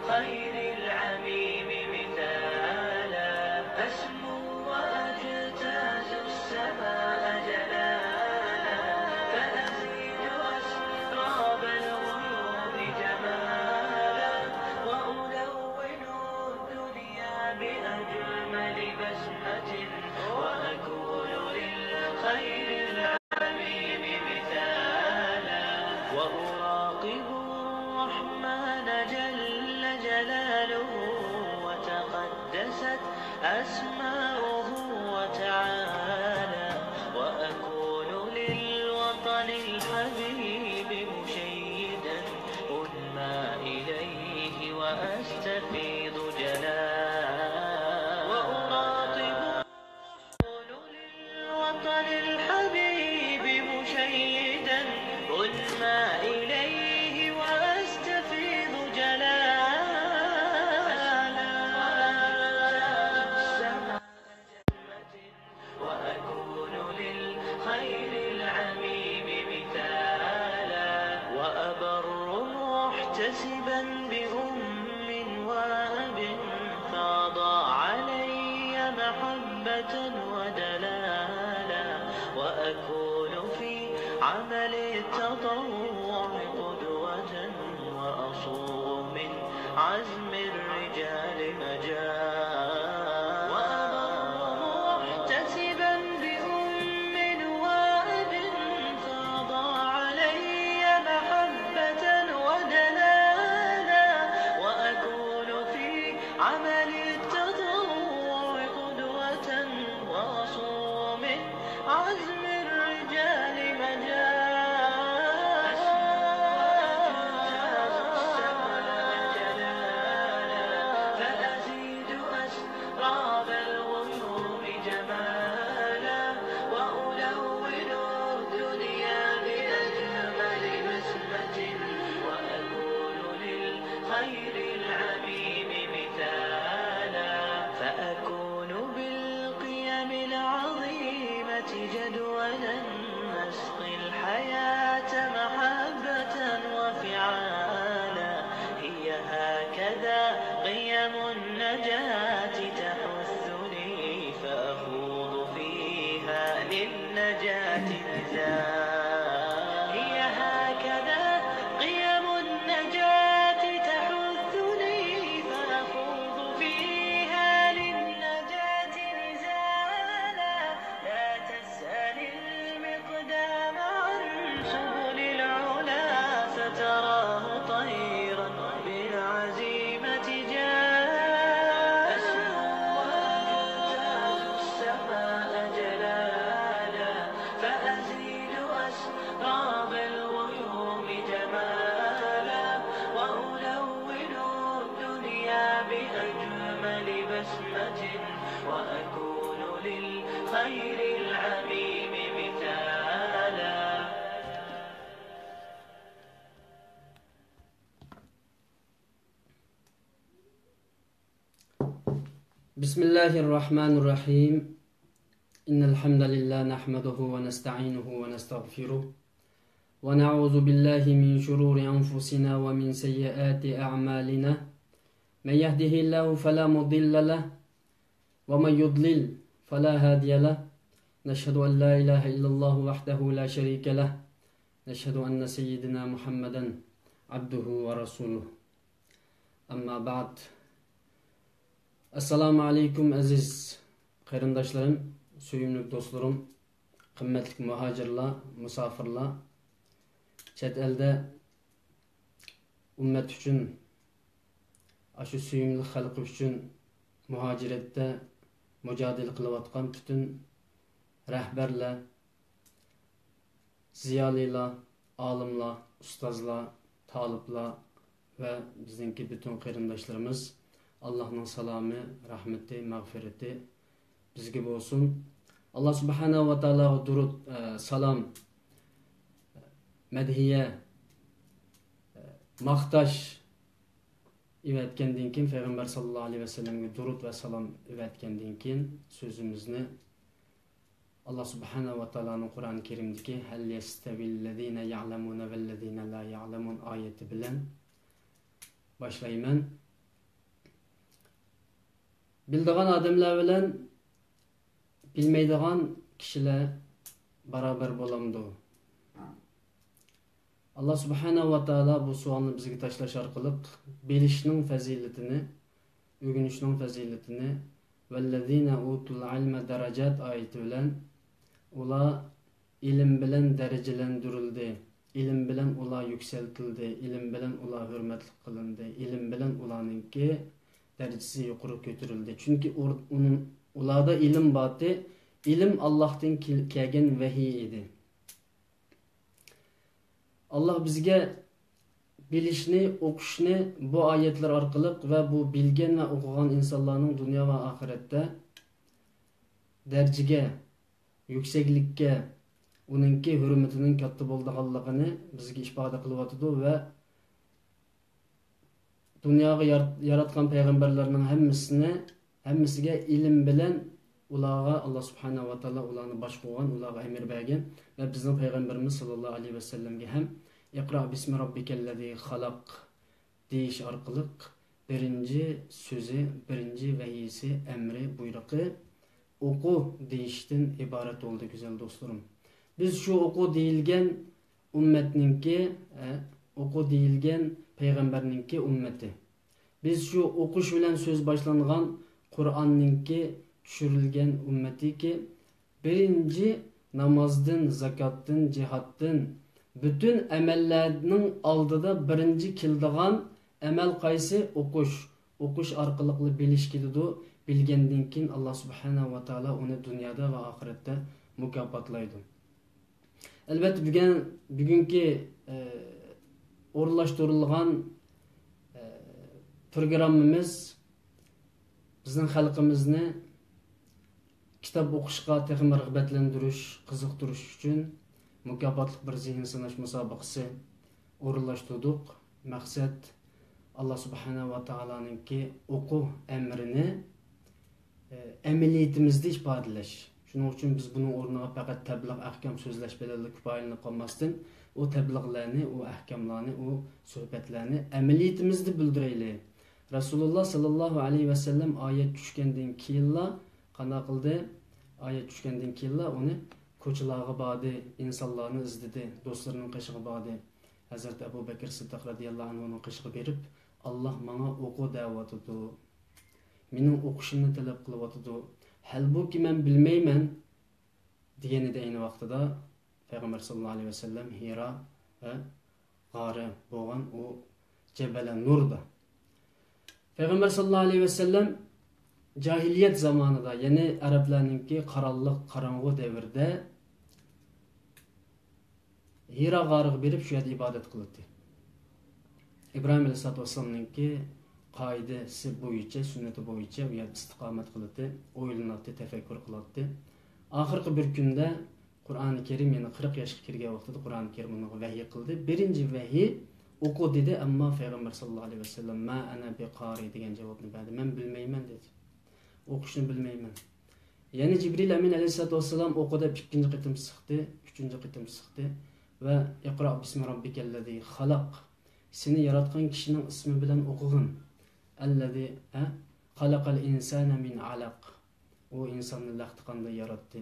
للخير العميم مثالا، أسمو وأجتاز السماء جلالا، فأزيد أسراب الغيوم جمالا، وألون الدنيا بأجمل بسمة، وأكون للخير العميم مثالا، وأراقب الرحمن جل جلاله، وتقدست أسماؤه وتعالى، وأكون للوطن الحبيب مشيدا أنمى إليه وأستفيض جلالا، وأراقب للوطن الحبيب مشيدا أنمى إليه وأستفيض جلالا، وأكون للخير العميم مثالا، وأبر محتسبا بأم وأب، فاض علي محبة ودلالا، وأكون في عمل التطوع قدوة، وأصوغ من عزم الرجال مجالا، وأبر محتسبا بأم وأب، فاض علي محبة ودلالا، وأكون في عمل التطوع قدوة، وأصوغ من عزم الرجال فأزيد أسراب الغيوم جمالا، وألون الدنيا بأجمل بسمة، وأكون للخير العميم مثالا، فأكون بالقيم العظيمة جدولا، نسقي الحياة محبة وفعالا، هي هكذا قيم النجاة تحثني، فأخوض فيها للنجاة نزالا، هي هكذا قيم النجاة تحثني، فأخوض فيها للنجاة نزالا، لا تسأل المقدام عن سبل العلا، فتراه طيرا بالعزيمة جاء، أسمو وأجتاز السماء جلالا، فأزيد أسراب الغيوم جمالا، وألون الدنيا بأجمل بسمة، وأكون للخير العميم مثالا. بسم الله الرحمن الرحيم. إن الحمد لله نحمده ونستعينه ونستغفره، ونعوذ بالله من شرور أنفسنا ومن سيئات أعمالنا، من يهده الله فلا مضل له، ومن يضلل فلا هادي له، نشهد أن لا إله إلا الله وحده لا شريك له، نشهد أن سيدنا محمدا عبده ورسوله. أما بعد. Assalamu alaikum aziz qarindoshlarım, suyumli dostlarım, qimmatli muhojirlar, musofirlar, chet elda ummat uchun, shu suyumli xalqi uchun muhojiratda mujodala qilayotgan butun rahbarlar, ziyolilar, olimlar, ustozlar, taliblar va bizningki butun qarindoshlarimiz, Allah'ın salamı, rahmeti, mağfireti bizge olsun. Allah subhanahu wa ta'ala durud, salam, medhiye, maqtash ivetkendiğin kin, Peygamber sallallahu aleyhi ve sellem'e durud ve salam ivetkendiğin kin sözümüzni Allah subhanahu wa ta'ala'nın Kur'an-ı Kerim'deki hel yestevillezine ya'lemune vellezine la ya'lemun ayeti bilen başlayman. bildiğin adamlar bilen bilmeydiğin kişiler beraber bolamdı. Allah subhanahu wa ta'ala bu sualını bizge taşlaş arkalık bilişinin faziletini, ögünüşünün faziletini وَالَّذ۪ينَ اُوتُوا الْعِلْمَ دَرَجَاتِ ayeti bilen ula ilim bilen derecelendirildi. İlim bilen ula yükseltildi. İlim bilen ula hürmetli kılındı. İlim bilen ulanınki derecesi yukarı götürüldü. Çünkü ulada ilim batı. İlim Allah'tan kelgen vahiy idi. Allah bizge bilişni, okuşni bu ayetler arkalık ve bu bilgen ve okugan insanların dünya ve ahirette dercige, yükseklikke, onunki hürmetinin katta bolduğanlığını bizge ifade kılıvatıdı ve dünyayı yaratkan peygamberlerinin hemmisine ilim bilen ulağa Allah subhanahu wa ta'ala ulağını baş koygan, ulağa emir bergen ve bizim peygamberimiz sallallahu aleyhi ve sellem'ge hem İqra bismi rabbikellezi halak deyiş arkalık birinci sözü, birinci vehiysi, emri, buyruğu oku deyişten ibaret oldu güzel dostlarım. Biz şu oku deyilgen ümmetninki, oku deyilgen peygamberninki ümmeti. Biz şu okuş bilen söz başlanğan Kur'anninki düşürülgen ümmeti ki birinci namazdın, zakattın, cihattın bütün emellerinin aldıda birinci kildiğan emel kaysi okuş. Okuş arkalıklı biliş gididu. Bilgendinkin Allah subhanahu wa ta'ala onu dünyada ve ahirette mükafatlaydı. Elbette bugünkü orlaştırılgan programımız bizning xalqimizni kitap o'qishga texmi rag'batlantirish, qiziqtirish uchun mukofotli bir zihin sinash musobaqasi o'rinlashtirdik. Maqsad Allah subhanahu wa ta'alaninki o'quv emrini amaliyatimizda ifodalash. Shuning uchun biz buning o'rniga faqat tabliğ ahkam so'zlash bilan kifoyalanib qolmasdan, o tabliğlarni, o ahkamlarni, o suhbatlarni amaliyatimizda bildiraylik. Rasulullah sallallahu aleyhi ve sellem ayet düşkenden kiyilla qana qildi. Ayet düşkenden kiyilla onu ko'chalarga bordi, insonlarni izdidi, do'stlarining qishig'i bordi. Hazrat Abu Bakr Siddiq radhiyallohu anhuning qishig'i berib, Allah menga o'qu da'vatidi. Mening o'qishimni talab qilyapti. Halbuki men bilmayman deganida ayni vaqtida Payg'ambar sallallohu alayhi ve sellem Hira g'ori bo'lgan u Jabal Nurda. Peygamber sallallahu aleyhi ve sellem cahiliyet zamanında yani Araplarınki karanlık, karanlık devirde Hira g'origa berib şu yerda ibadet kıldı. İbrahim aleyhissalatu vesselam'ınki qoidasi bo'yicha, sunnati bo'yicha u yerda istiqomat qildi, o'ylanadi, tafakkur qiladi. Oxirgi bir kunda Qur'oni Karim yana 40 yoshga kirgan vaqtida Qur'oni Karim uni vahiy qildi. Birinchi vahiy o'qi dedi, ammo Payg'ambar sallallohu alayhi vasallam ma ana biqari degan javobni berdi. Men bilmayman dedi. O'qishni bilmayman. Ya'ni Jibril amin alayhisolatu vasallam o'qida ikkinchi qitim siqdi, uchinchi qitim siqdi va iqro bismi robbikellezi xalaq. Seni yaratgan kishining ismi bilan o'qig'in. Allazi xalaqal insana min alaq. O insonni lahti qanday yaratdi.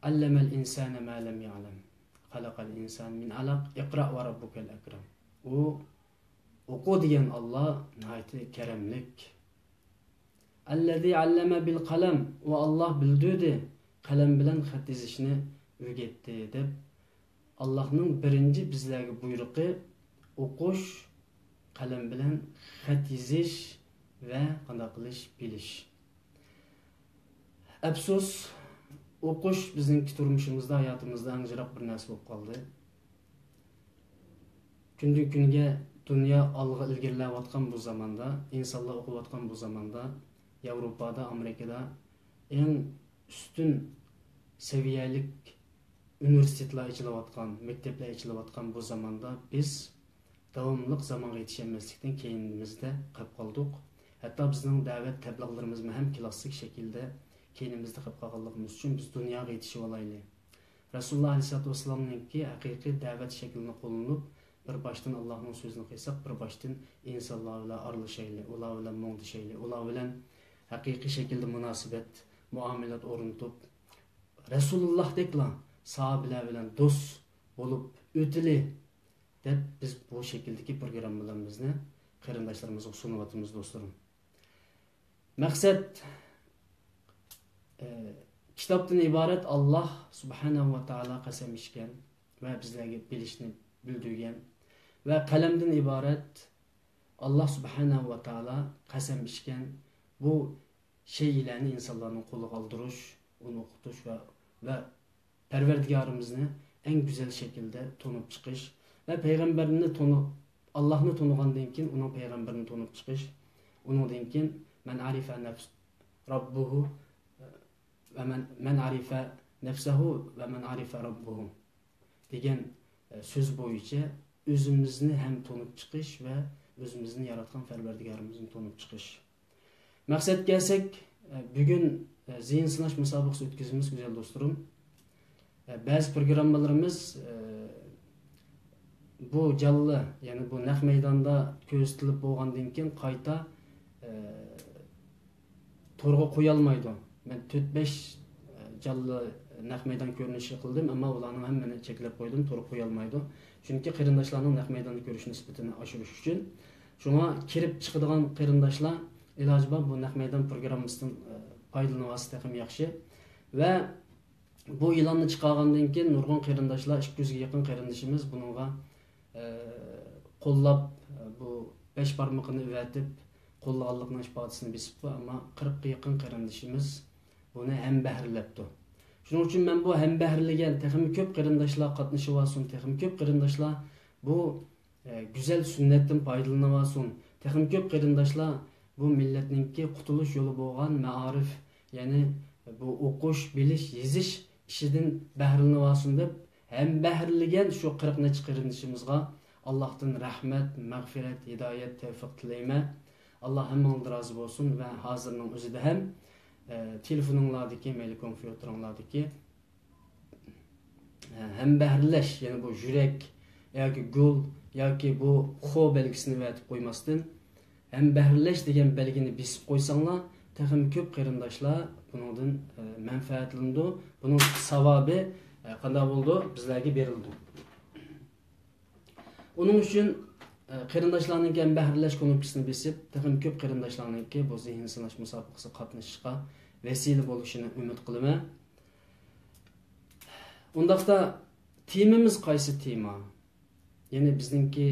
Allamal insana ma lam ya'lam. Xalaqal insan min alaq. Iqra va rabbukal akram. O o'qu degan Allah nihoyatda karamlik. Allazi allama bil qalam. O Allah bildirdi. Qalam bilan xat yozishni o'rgatdi deb Allah'ның birinci bizlarga buyruqi o'qish, qalam bilan xat yozish va qanday qilish bilish. Afsus, o'qish bizning turmushimizda, hayotimizda anjiroq bir narsa bo'lib qoldi. Kundan kunga dunyo olg'a ilgarilayotgan bu zamonda, insonlar o'qiyotgan bu zamonda, Yevropada, Amerikada eng ustun seviyalik üniversiteler açılıvatkan, mektepler açılıvatkan bu zamanda biz davamlıq zamana yetişemezlikten keynimizde qap qaldık. Hatta bizning davet təbliğlərimiz hem klassik şekilde keynimizde qap qalğanlığımız üçün biz dünyaya yetişib olaylı. Rasulullah Aleyhisselatü Vesselam'ın ki haqiqi davet şeklini qo'llanib bir baştan Allah'ın sözünü kıysak, bir baştan insanlar bilen aralashayli, ular bilen muңdashayli, ular bilen haqiqiy şekilde münasibet, muamelat o'rnatib, Resulullah'dekla sahabeler bilen dost olup ötili deb biz bu şekildeki programmalarımızı qarindoshlarımızga sunyapmiz dostlarım. Maksat kitaptan ibaret Allah subhanahu wa ta'ala qasam ichgan ve bizlerge bilishni bildirgan ve qalamdan ibaret Allah subhanahu wa ta'ala qasam ichgan bu şeylerini insanların qo'liga oldirish, uni o'qitish ve Perverdigarimizni en güzel şekilde tanıp çıkış ve peygamberini Allah'ını tanıgandan keyin onun peygamberini tanıp çıkış. Onundan keyin men arifa nefs rabbuhu ve men arifa nefsehu ve men arifa rabbuhu degan söz boyunca özümüzni hem tanıp çıkış ve özümüzni yaratgan Perverdigarimizni tanıp çıkış. Maksat gelsek bugün zihin sınaş müsabakası ötküzümüz güzel dostlarım. Bazı programmalarımız bu canlı, yani bu naq meydanda ko'rsatilib bo'lgandan keyin qayta to'rga qo'ya olmaydi. Men 4-5 canlı naq meydan ko'rinishi qildim, ammo ularning hammani cheklab qo'ydim, to'rga qo'ya olmaydi. Chunki qarindoshlarning naq meydonni ko'rish nisbatini oshirish uchun shunga kirib chiqadigan qarindoshlar iloji bor bu naq meydan programmasidan foydalansa ham yaxshi. Va bu ilanni chiqargandan keyin nurg'un qarindoshlar 200 ga yaqin qarindoshimiz bunga qo'llab bu 5 barmoqini o'vatib qo'llaganlikning ifodasini besibdi, ammo 40 ga yaqin qarindoshimiz buni ham bahrlabdi. Shuning uchun men bu ham bahrlagan texmi ko'p qarindoshlar qatnashib olsin, texmi ko'p qarindoshlar bu güzel sünnetdan foydalanib olsin, texmi ko'p qarindoshlar bu millatningki qutulish yo'li bo'lgan ma'arif, ya'ni bu o'qish, bilish, yezish ishidan bahrlanib olsin deb hem bahrlagan shu 40 necha qarindoshimizga Allohdan rahmat, mag'firat, hidoyat, tavfiq tilayman. Alloh hammangizdan rozi bo'lsin va hozirning o'zida ham telefoninglardagi, mayli kompyuteringlardagi hem bahrlash, ya'ni bu yurak yoki gul yoki bu xo belgisini o'tib qo'ymasdan hem bahrlash degan belgini besib qo'ysanglar, texim ko'p qarindoshlar bundan manfaatlandi. Buning savobi qanday bo'ldi? Bizlarga berildi. Onun uchun qarindoshlarning ham bahrlash ko'nikisini besib, texim ko'p qarindoshlarning bu zihin sinash musobaqasiga qatnashishga vesile bo'lishini umid qilaman. Undaqda temamiz qaysi tema? Ya'ni bizningki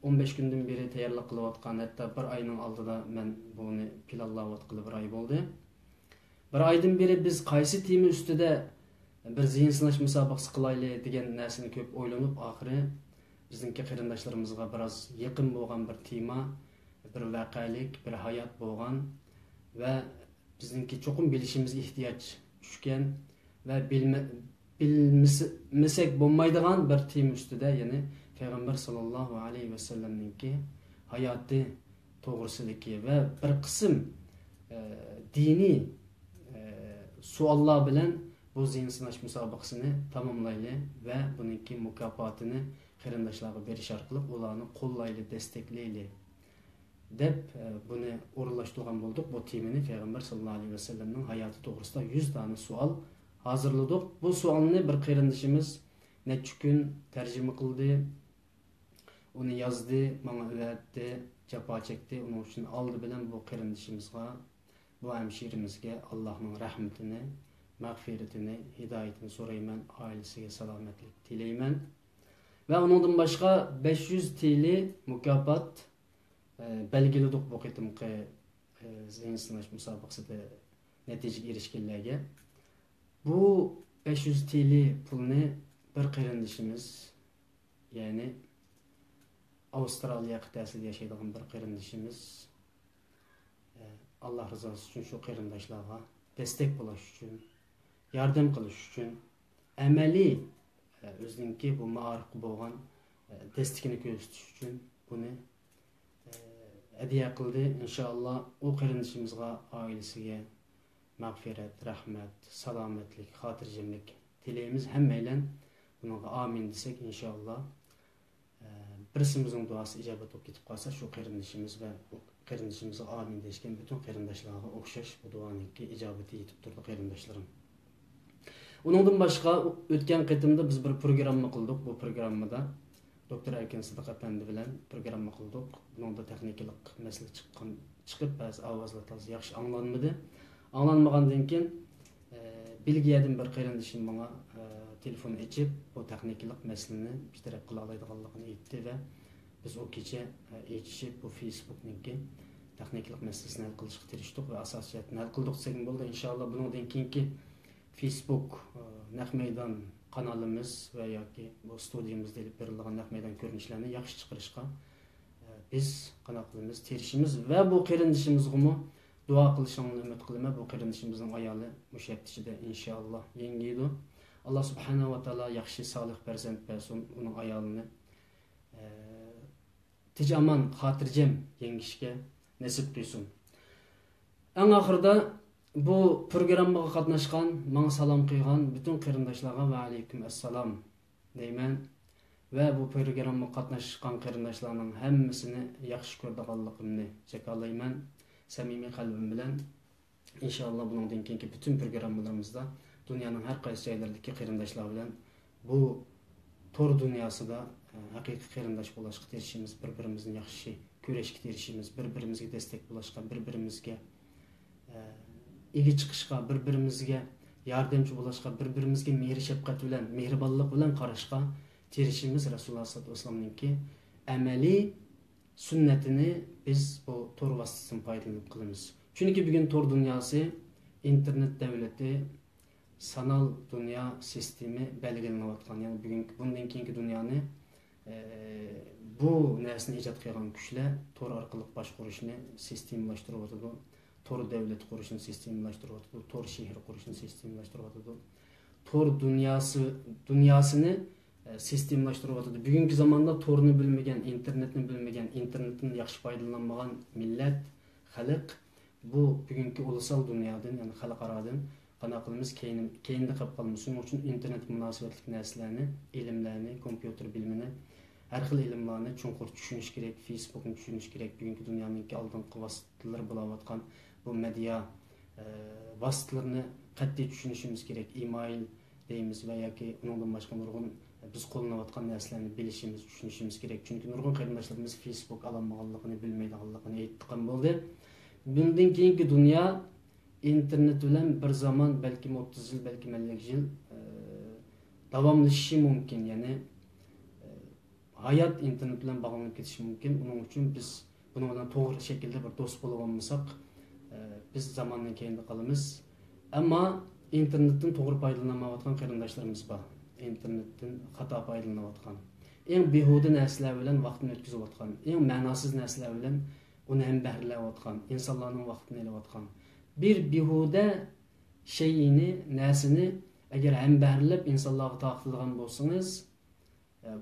15 günden beri tayyorlik qilayotgan, hatto bir oyning oldida men buni planlayotgan bir oy bo'ldi. Bir oydan beri biz qaysi tema ustida bir zihin sinash musobaqasi qilaylik degan narsani ko'p o'ylanib, oxiri bizningki qarindoshlarimizga biroz yaqin bo'lgan bir tema, bir voqelik, bir hayot bo'lgan va bizningki cho'qim bilishimizga ehtiyoj tushgan va bilmasak bo'lmaydigan bir tema ustida, ya'ni Peygamber sallallahu aleyhi ve sellem'ninki hayatı to'g'risidagi ve bir kısım dini suallar bilen bu zihin sinash musobaqasini tamamlayli ve buningki mukofotini qarindoshlarga berish orqali ularni qo'llayli, desteklayli deb buni o'rinlashtirgan bo'ldik. Bu temani Peygamber sallallahu aleyhi ve sellem'ning hayatı to'g'risida 100 tane sual hazırladık. Bu sualni bir qarindoshimiz necha kun tarjima qildi. Onu yazdı, bana öğretti, cefa çekti. Onun için aldı bilen bu qarindoshimizga, bu hemşirimizge Allah'ın rahmetini, mağfiretini, hidayetini sorayman, ailesiga selametlik tileymen. Ve ondan başka 500 TL mükafat belgiledik bu qitimki zihin sinash musobaqasida netijaga erishganlarga. Bu 500 TL pulni bir qarindoshimiz, ya'ni Avustraliya qit'asida yashaydigan bir qarindoshimiz Allah rızası uchun shu qarindoshlarga destek bo'lish uchun, yordam qilish uchun, amaliy o'zininki bu ma'rif bo'lgan destekini ko'rsatish uchun buni hadiya qildi. Inshaalloh u qarindoshimizga, oilasiga mag'firat, rahmat, salomatlik, xotirjamlik tilaymiz. Hammaylar bunga amin desak inshaalloh Birsimizin duası icabet olup ketip kalsa şu qarindişimiz ve qarindişimizə amin deyişken bütün qarindaşlarga oxşaş bu duanınki icabeti yetip durdu qarindaşlarım. Onundan başqa ötken qitimda biz bir programma qildik. Bu programmada Doktor Erkin Sıdık Efendi bilen programma qildik. Bununda texnikalik mesele chiqib ba'zi ovozlar yaxshi anglanmadi. Anglanmagandan keyin Belgiyadan bir qarindishim menga telefon açıp bu texnikalik meseleni bir taraf qila oladiganligini aytdi ve biz o kecha aytishib bu Facebook'ningki texnikalik meselesini hal qilishga tirishdik ve asosiyatni hal qildik desak bo'ldi. Inshaalloh bundan keyingi Facebook naq meydan kanalımız ve yoki bu studiyamızda elib berilgan naq meydan ko'rinishlarni yaxshi chiqarishga biz qanaqlimiz tirishimiz ve bu qarindishimizga dua qilishingni umid qilaman. Bu qarindishimizning ayoli mushattishida inshaalloh yengiydi. Allah subhanahu wa ta'ala yaxshi salih farzand bersin, uning ayolini tijaman xotirjam yengishga nasib qilsin. Eng oxirida bu programmaga qatnashgan, menga salom qilgan bütün qarindoshlarga va alaykum assalom deyman ve bu programmaga qatnashgan qarindoshlarning hammasini yaxshi ko'rganligimni jakalayman samimiy qalbim bilan. İnşallah bundan keyingi bütün programmalarımızda dünyanın her qaysi joylaridagi qarindoshlar bilan bu tor dunyosida haqiqiy qarindosh bo'lishga tirishimiz, bir-birimizni yaxshi ko'rishga tirishimiz, bir-birimizga destek bo'lishga, bir-birimizga ega chiqishga, bir-birimizga yordamchi bo'lishga, bir-birimizga mehr shafqat bilan, mehribonlik bilan qarashga tirishimiz Rasululloh sollallohu alayhi vasallamninki amaliy sünnetini biz bu tor vasıtasından faydalanıp kılımız. Çünkü bugün tor dünyası, internet devleti, sanal dünya sistemi belirleniyotgan. Yani bugün bundan keyingi dünyanı bu nersini icat qilgan kuchlar tor orqali boshqarishni sistemlashtiryapti. Tor devlet qurishni sistemlashtiryapti. Tor shahar qurishni sistemlashtiryapti. Tor dünyasını sistemlashtiryapti. Bugungi zamonda torni bilmagan, internetni bilmagan, internetdan yaxshi foydalanmagan millat, xalq bu bugungi ulusal dunyodan, ya'ni xalqarodan qanaqalimiz keyinda qolib qolmish. Shuning uchun internet munosabatlik narsalarni, ilmlarni, kompyuter bilimini, har xil ilmlarni chunqur tushunish kerak, Facebookni tushunish kerak. Bugungi dunyoning oldingi vositalar bo'layotgan bu media vositalarini qat'iy tushunishimiz kerak. Email deymiz va yoki undan boshqa nurg'un biz qo'llanayotgan narsalarni bilishimiz, tushunishimiz kerak. Chunki nurg'un qarindoshlarimiz Facebook alanmaganligini bilmaydiganligini aytgan bo'ldi. Bundan keyingi dunyo internet bilan bir zaman belki 30 yil, belki 50 yil davomlashishi mumkin. Ya'ni hayot internet bilan bog'lanib ketishi mumkin. Uning uchun biz buni bilan to'g'ri shaklda bir do'st bo'lib olmasak, biz zamondan keyinda qolamiz. Ammo internetdan to'g'ri foydalanmayotgan qarindoshlarimiz bor. İnternetten xato foydalanayotgan, eng behuda narsalar bilan vaqtini o'tkazayotgan, eng ma'nosiz narsalar bilan uni ham bahrilayotgan, insonlarning vaqtini olayotgan. Bir behuda shayini, narsani agar ham bahrilab insonlarga taqdirlagan bo'lsangiz,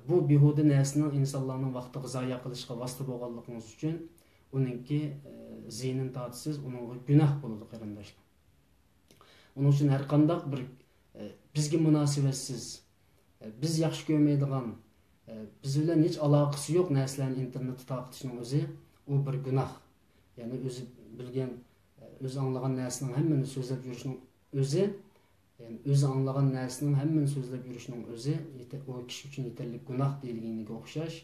bu behuda narsaning insonlarning vaqtiga zoya qilishga vosita bo'lganligingiz uchun uningki ziynini tortisiz, uningga gunoh bo'ladi qarindoshlar. Uning uchun har qanday bir bizga munosabatsiz, biz yaxshi ko'rmaydigan, biz bilan hech aloqasi yo'q narsalarni internetda taqtishning o'zi u bir gunoh. Ya'ni o'zi bilgan, o'zi anglagan narsaning hammani so'zlab yurishning o'zi, ya'ni o'zi anglagan narsaning hammani so'zlab yurishning o'zi o kishi uchun yetarli gunoh deyilganiga o'xshash.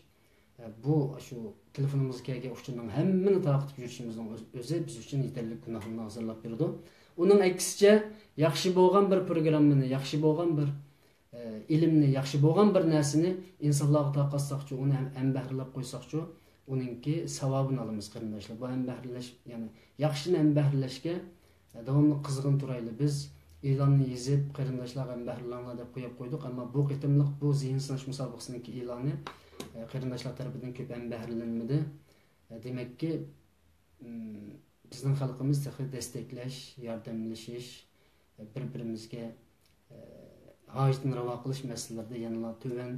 Bu shu telefonimizga kelgan o'xshagan hammani taqtib yurishimizning o'zi biz uchun yetarli gunohni hozirlab berdi. Uning aksicha yaxshi bo'lgan bir programmani, yaxshi bo'lgan bir ilmni, yaxshi bo'lgan bir narsani insonlarga taqatsaqchi, uni ham bahrlab qo'ysaqchi, uningki savobini olamiz qarindoshlar. Bu ham bahrlash, ya'ni yaxshini ham bahrlashga davomli qizg'in turayli. Biz e'lonni yezib qarindoshlarga ham bahrlanlar deb qo'yib qo'ydik, ammo bu qitimliq bu zihin sinash musobaqasining e'loni qarindoshlar tarafidan ko'p ham bahrlanmadi. Demakki bizning xalqimiz desteklash, yordamlashish, bir-birimizga hojatni ravo qilish masalalarida yanada tuvan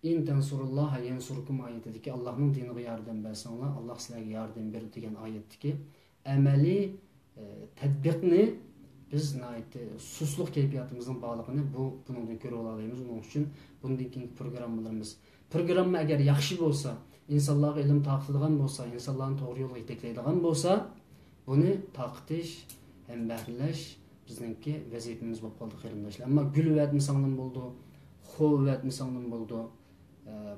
in tansurulloh yansurkum oyatidagi Allohning diniga yordam bersanglar, Alloh sizlarga yordam beradi degan oyatdagi amaliy tatbiqni biz susluq kayfiyatimizning bog'lig'ini bundan ko'rib olamiz. Uning uchun bundan keyingi programmalarimiz Programma agar yaxshi bo'lsa, insonlarga ilm taqdirgan bo'lsa, insonlarni to'g'ri yo'lga yetaklaydigan bo'lsa, buni taqtish ham bahrilash bizningki vazifamiz bo'lib qoldi qarindoshlar. Ammo gul vatmisangdan bo'ldi, xov vatmisangdan bo'ldi.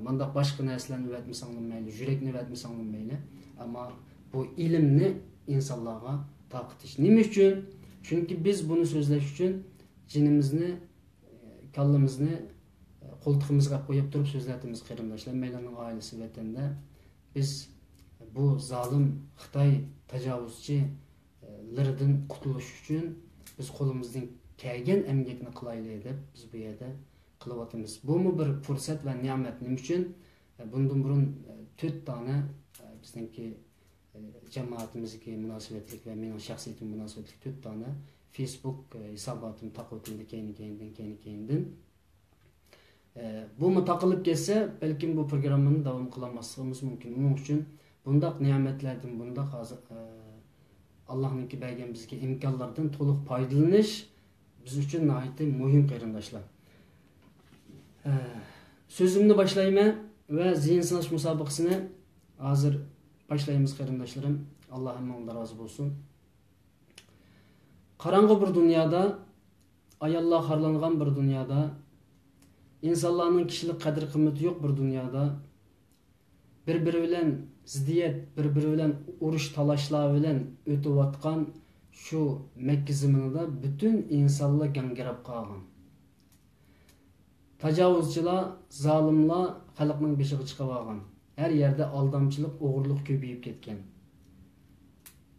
Mandaq boshqa narsalarni vatmisangdan mayli, yurakni vatmisangdan mayli. Ammo bu ilmni insonlarga taqtish. Nima uchun? Chunki biz buni so'zlash uchun jinimizni, kallamizni qo'ltig'imizga qo'yib turib so'zlatamiz qarindoshlar. Maylining oilasi vatanda biz bu zolim Xitoy tajovuzchilaridan qutulish uchun biz qo'limizdan kelgan emgakni qilaylik deb biz bu yerda qilyapmiz. Bu bir fursat va ne'mat. Nima uchun? Bundan burun 4 dona bizningki jamoatimizga munosabatlik va mening shaxsiyatim munosabatlik 4 dona Facebook hisobotim taqotildi keyin. Bu taqilib kelsa, balkim bu programmani davom qilmasligimiz mumkin. Buning uchun bundaq ne'matlardan, bundaq hozir Allohningki bergan bizga imkonlardan to'liq foydalanish biz uchun nihoyatda muhim qarindoshlar. So'zimni boshlayman va zihin sinash musobaqasini hozir boshlaymiz qarindoshlarim. Alloh hammadan rozi bo'lsin. Qarang'u bir dunyoda, ayollar xorlangan bir dunyoda, insonlarning kishilik qadr qimmati yo'q bir dunyoda, bir-biri bilan ziddiyat, bir-biri bilan urush talashlar bilan o'tayotgan shu Makka zaminida butun insonlar gangirab qolgan. Tajovuzchilar, zolimlar xalqning beshiga chiqib olgan. Her yerde aldamchilik, o'g'irlik ko'payib ketgan.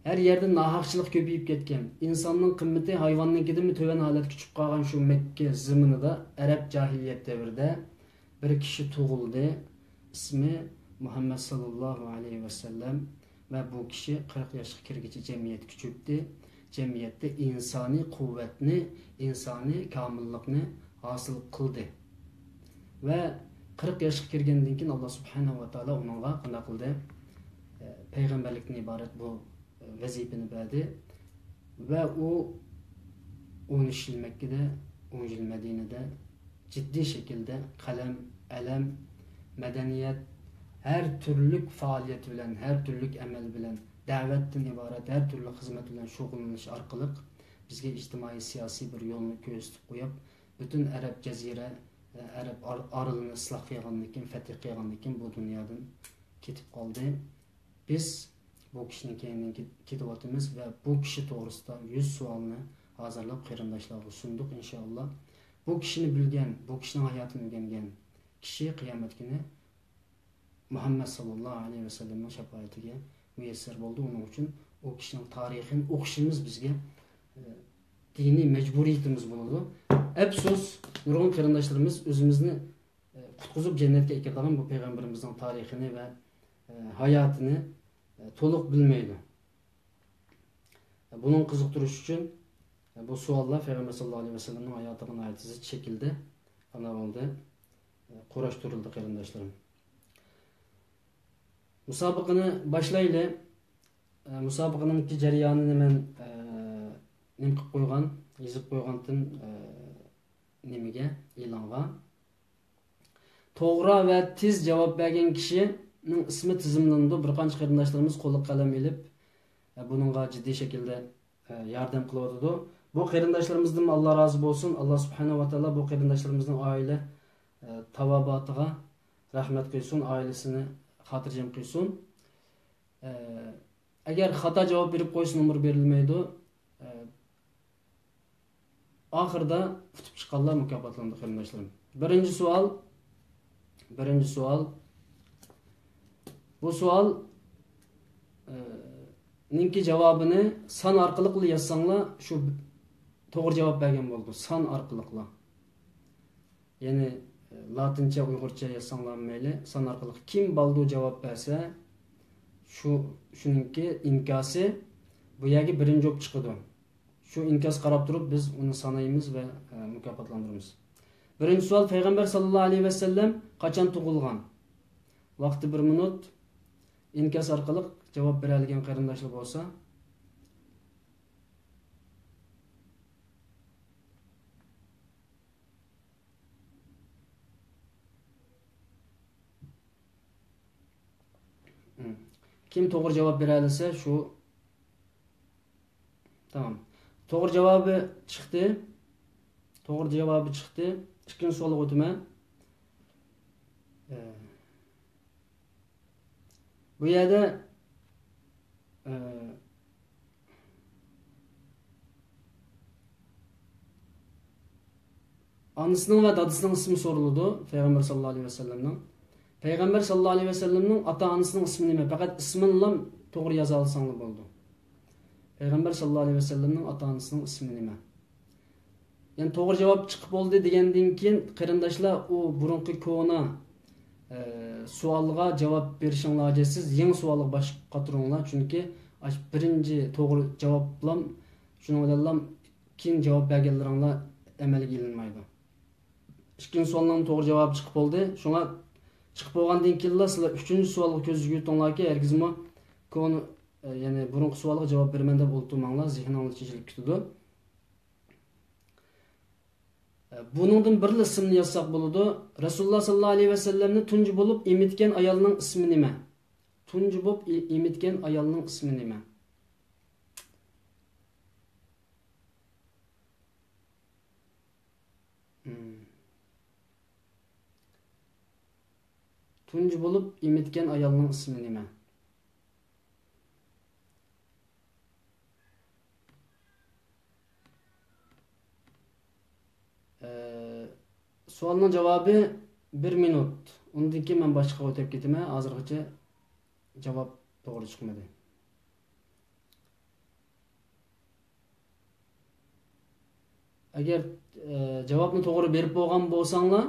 Her yerde nahaqchilik ko'payib ketgan. Insonning qimmati hayvonnikidan to'van holatga tushib qolgan shu Makka zaminida Arab jahiliyat davrida bir kishi tug'ildi. İsmi Muhammad sallallohu alayhi va sallam va bu kishi 40 yoshga kirgach jamiyatga cho'kdi. Jamiyatda insoniy quvvatni, insoniy komillikni hosil qildi. Va 40 yoshga kirgandan keyin Alloh subhanahu va taolo uningga qanday qildi? Payg'ambarlikdan iborat bu vazifani berdi va u 13 yil Makkada, 10 yil Madinada ciddi şekilde qalam, alam, madaniyat, her türlük faaliyet bilen, her türlük amel bilen, davetden ibaret her türlü hizmet bilen şug'ullanish orqali bizga ijtimoiy siyosiy bir yo'lni ko'rsatib qo'yib, bütün Arab jazira, Arab orolini isloh qilgandan keyin, fath qilgandan keyin bu dunyodan ketib qoldi. Biz bu kishini keyin ketyapmiz va bu kishi to'g'risida 100 savolni hozirlab qarindoshlarga sundik inshaalloh. Bu kishini bilgan, bu kishining hayotini o'rgangan kishi qiyomat kuni Muhammad sallallohu alayhi va sallamning shafoatiga muyassar bo'ldi. Uning uchun o kishining tarixini o'qishimiz bizga diniy majburiyatimiz bo'ladi. Afsus, nurg'un qarindoshlarimiz o'zimizni qutqizib jannatga kiradigan bu payg'ambarimizning tarixini va hayotini to'liq bilmaydi. Bunun qiziqtirish uchun bu savollar payg'ambar sallallohu alayhi va sallamning hayotiga aytiz shaklda ana bo'ldi, qurashtirildi qarindoshlarim. Musobaqani boshlaylik. Musobaqaning jarayonini men nim qilib qo'ygan, yozib qo'ygandim nimaga e'longa. To'g'ri va tez javob bergan kishining ismi tizimlandi. Bir qancha qarindoshlarimiz qo'li qalam elib buningga jiddiy shaklda yordam qilyapti. Bu qarindoshlarimizdan Alloh rozi bo'lsin. Alloh subhanahu va taolo bu qarindoshlarimizning oila tavobatiga rahmat qilsin, oilasini xotirjam qilsin. Agar xato javob berib qo'ysa umr berilmaydi. Oxirida tutib chiqqanlar mukofotlandi qarindoshlarim. Birinchi savol. Bu savol ninki javobini son orqali yozsanglar shu to'g'ri javob bergan bo'ldi. Son orqali. Ya'ni latincha, uyg'urcha yozsanglar mayli, son orqali kim baldu javob bersa, shuningki inkosi bu yerga birinchi bo'lib chiqadi. Shu inkos qarab turib biz uni sanaymiz va mukofotlantiramiz. Birinchi savol, payg'ambar sallallohu alayhi va sallam qachon tug'ilgan? Vaqti 1 minut. Inkos orqali javob beradigan qarindoshlar bo'lsa, Kim to'g'ri javob bera olsa shu. Tamam. To'g'ri javobi chiqdi. To'g'ri javobi chiqdi. Ikkinchi savolga o'taman. Bu yerda anasının ve dadısının ismi soruldu Peygamber sallallahu aleyhi ve sellem'nin. Peygamber sallallahu aleyhi ve sellem'nin ata-anasının ismi nime? Fakat isminle doğru yaza alsanız oldu. Peygamber sallallahu aleyhi ve sellem'nin ata-anasının ismi nime? Yani doğru cevap çıkıp oldu degenden keyin qarindoshlar o burunqi ko'na sualga cevap berishinglar ajatsiz, yangi savolga bosh qotiringlar, chunki birinchi to'g'ri javob bilan shuning bilan keyin javob berganlaringlar amalga ilinmaydi. İkinci savolning to'g'ri javobi chiqib oldi. Shunga chiqib bo'lgandan keyin sizlar uchinchi savolga ko'z yutinglarki, hargizmi ko'ni ya'ni burunqi savolga javob berman deb o'tirmanglar, zehningiz chechilib ketadi. Buningdan bir ismni yazsak bo'ladi. Rasululloh sallallohu alayhi vasallamni tunji bo'lib emitgan ayolning ismi nima? Tunji bo'lib emitgan ayolning ismi nima? Tunji bo'lib emitgan ayolning ismi nima? Sualning javobi 1 minut. Undan keyin men boshqa o'tib ketaman. Hozirgacha javob to'g'ri chiqmadi. Agar javobni to'g'ri berib bo'lgan bo'lsanglar,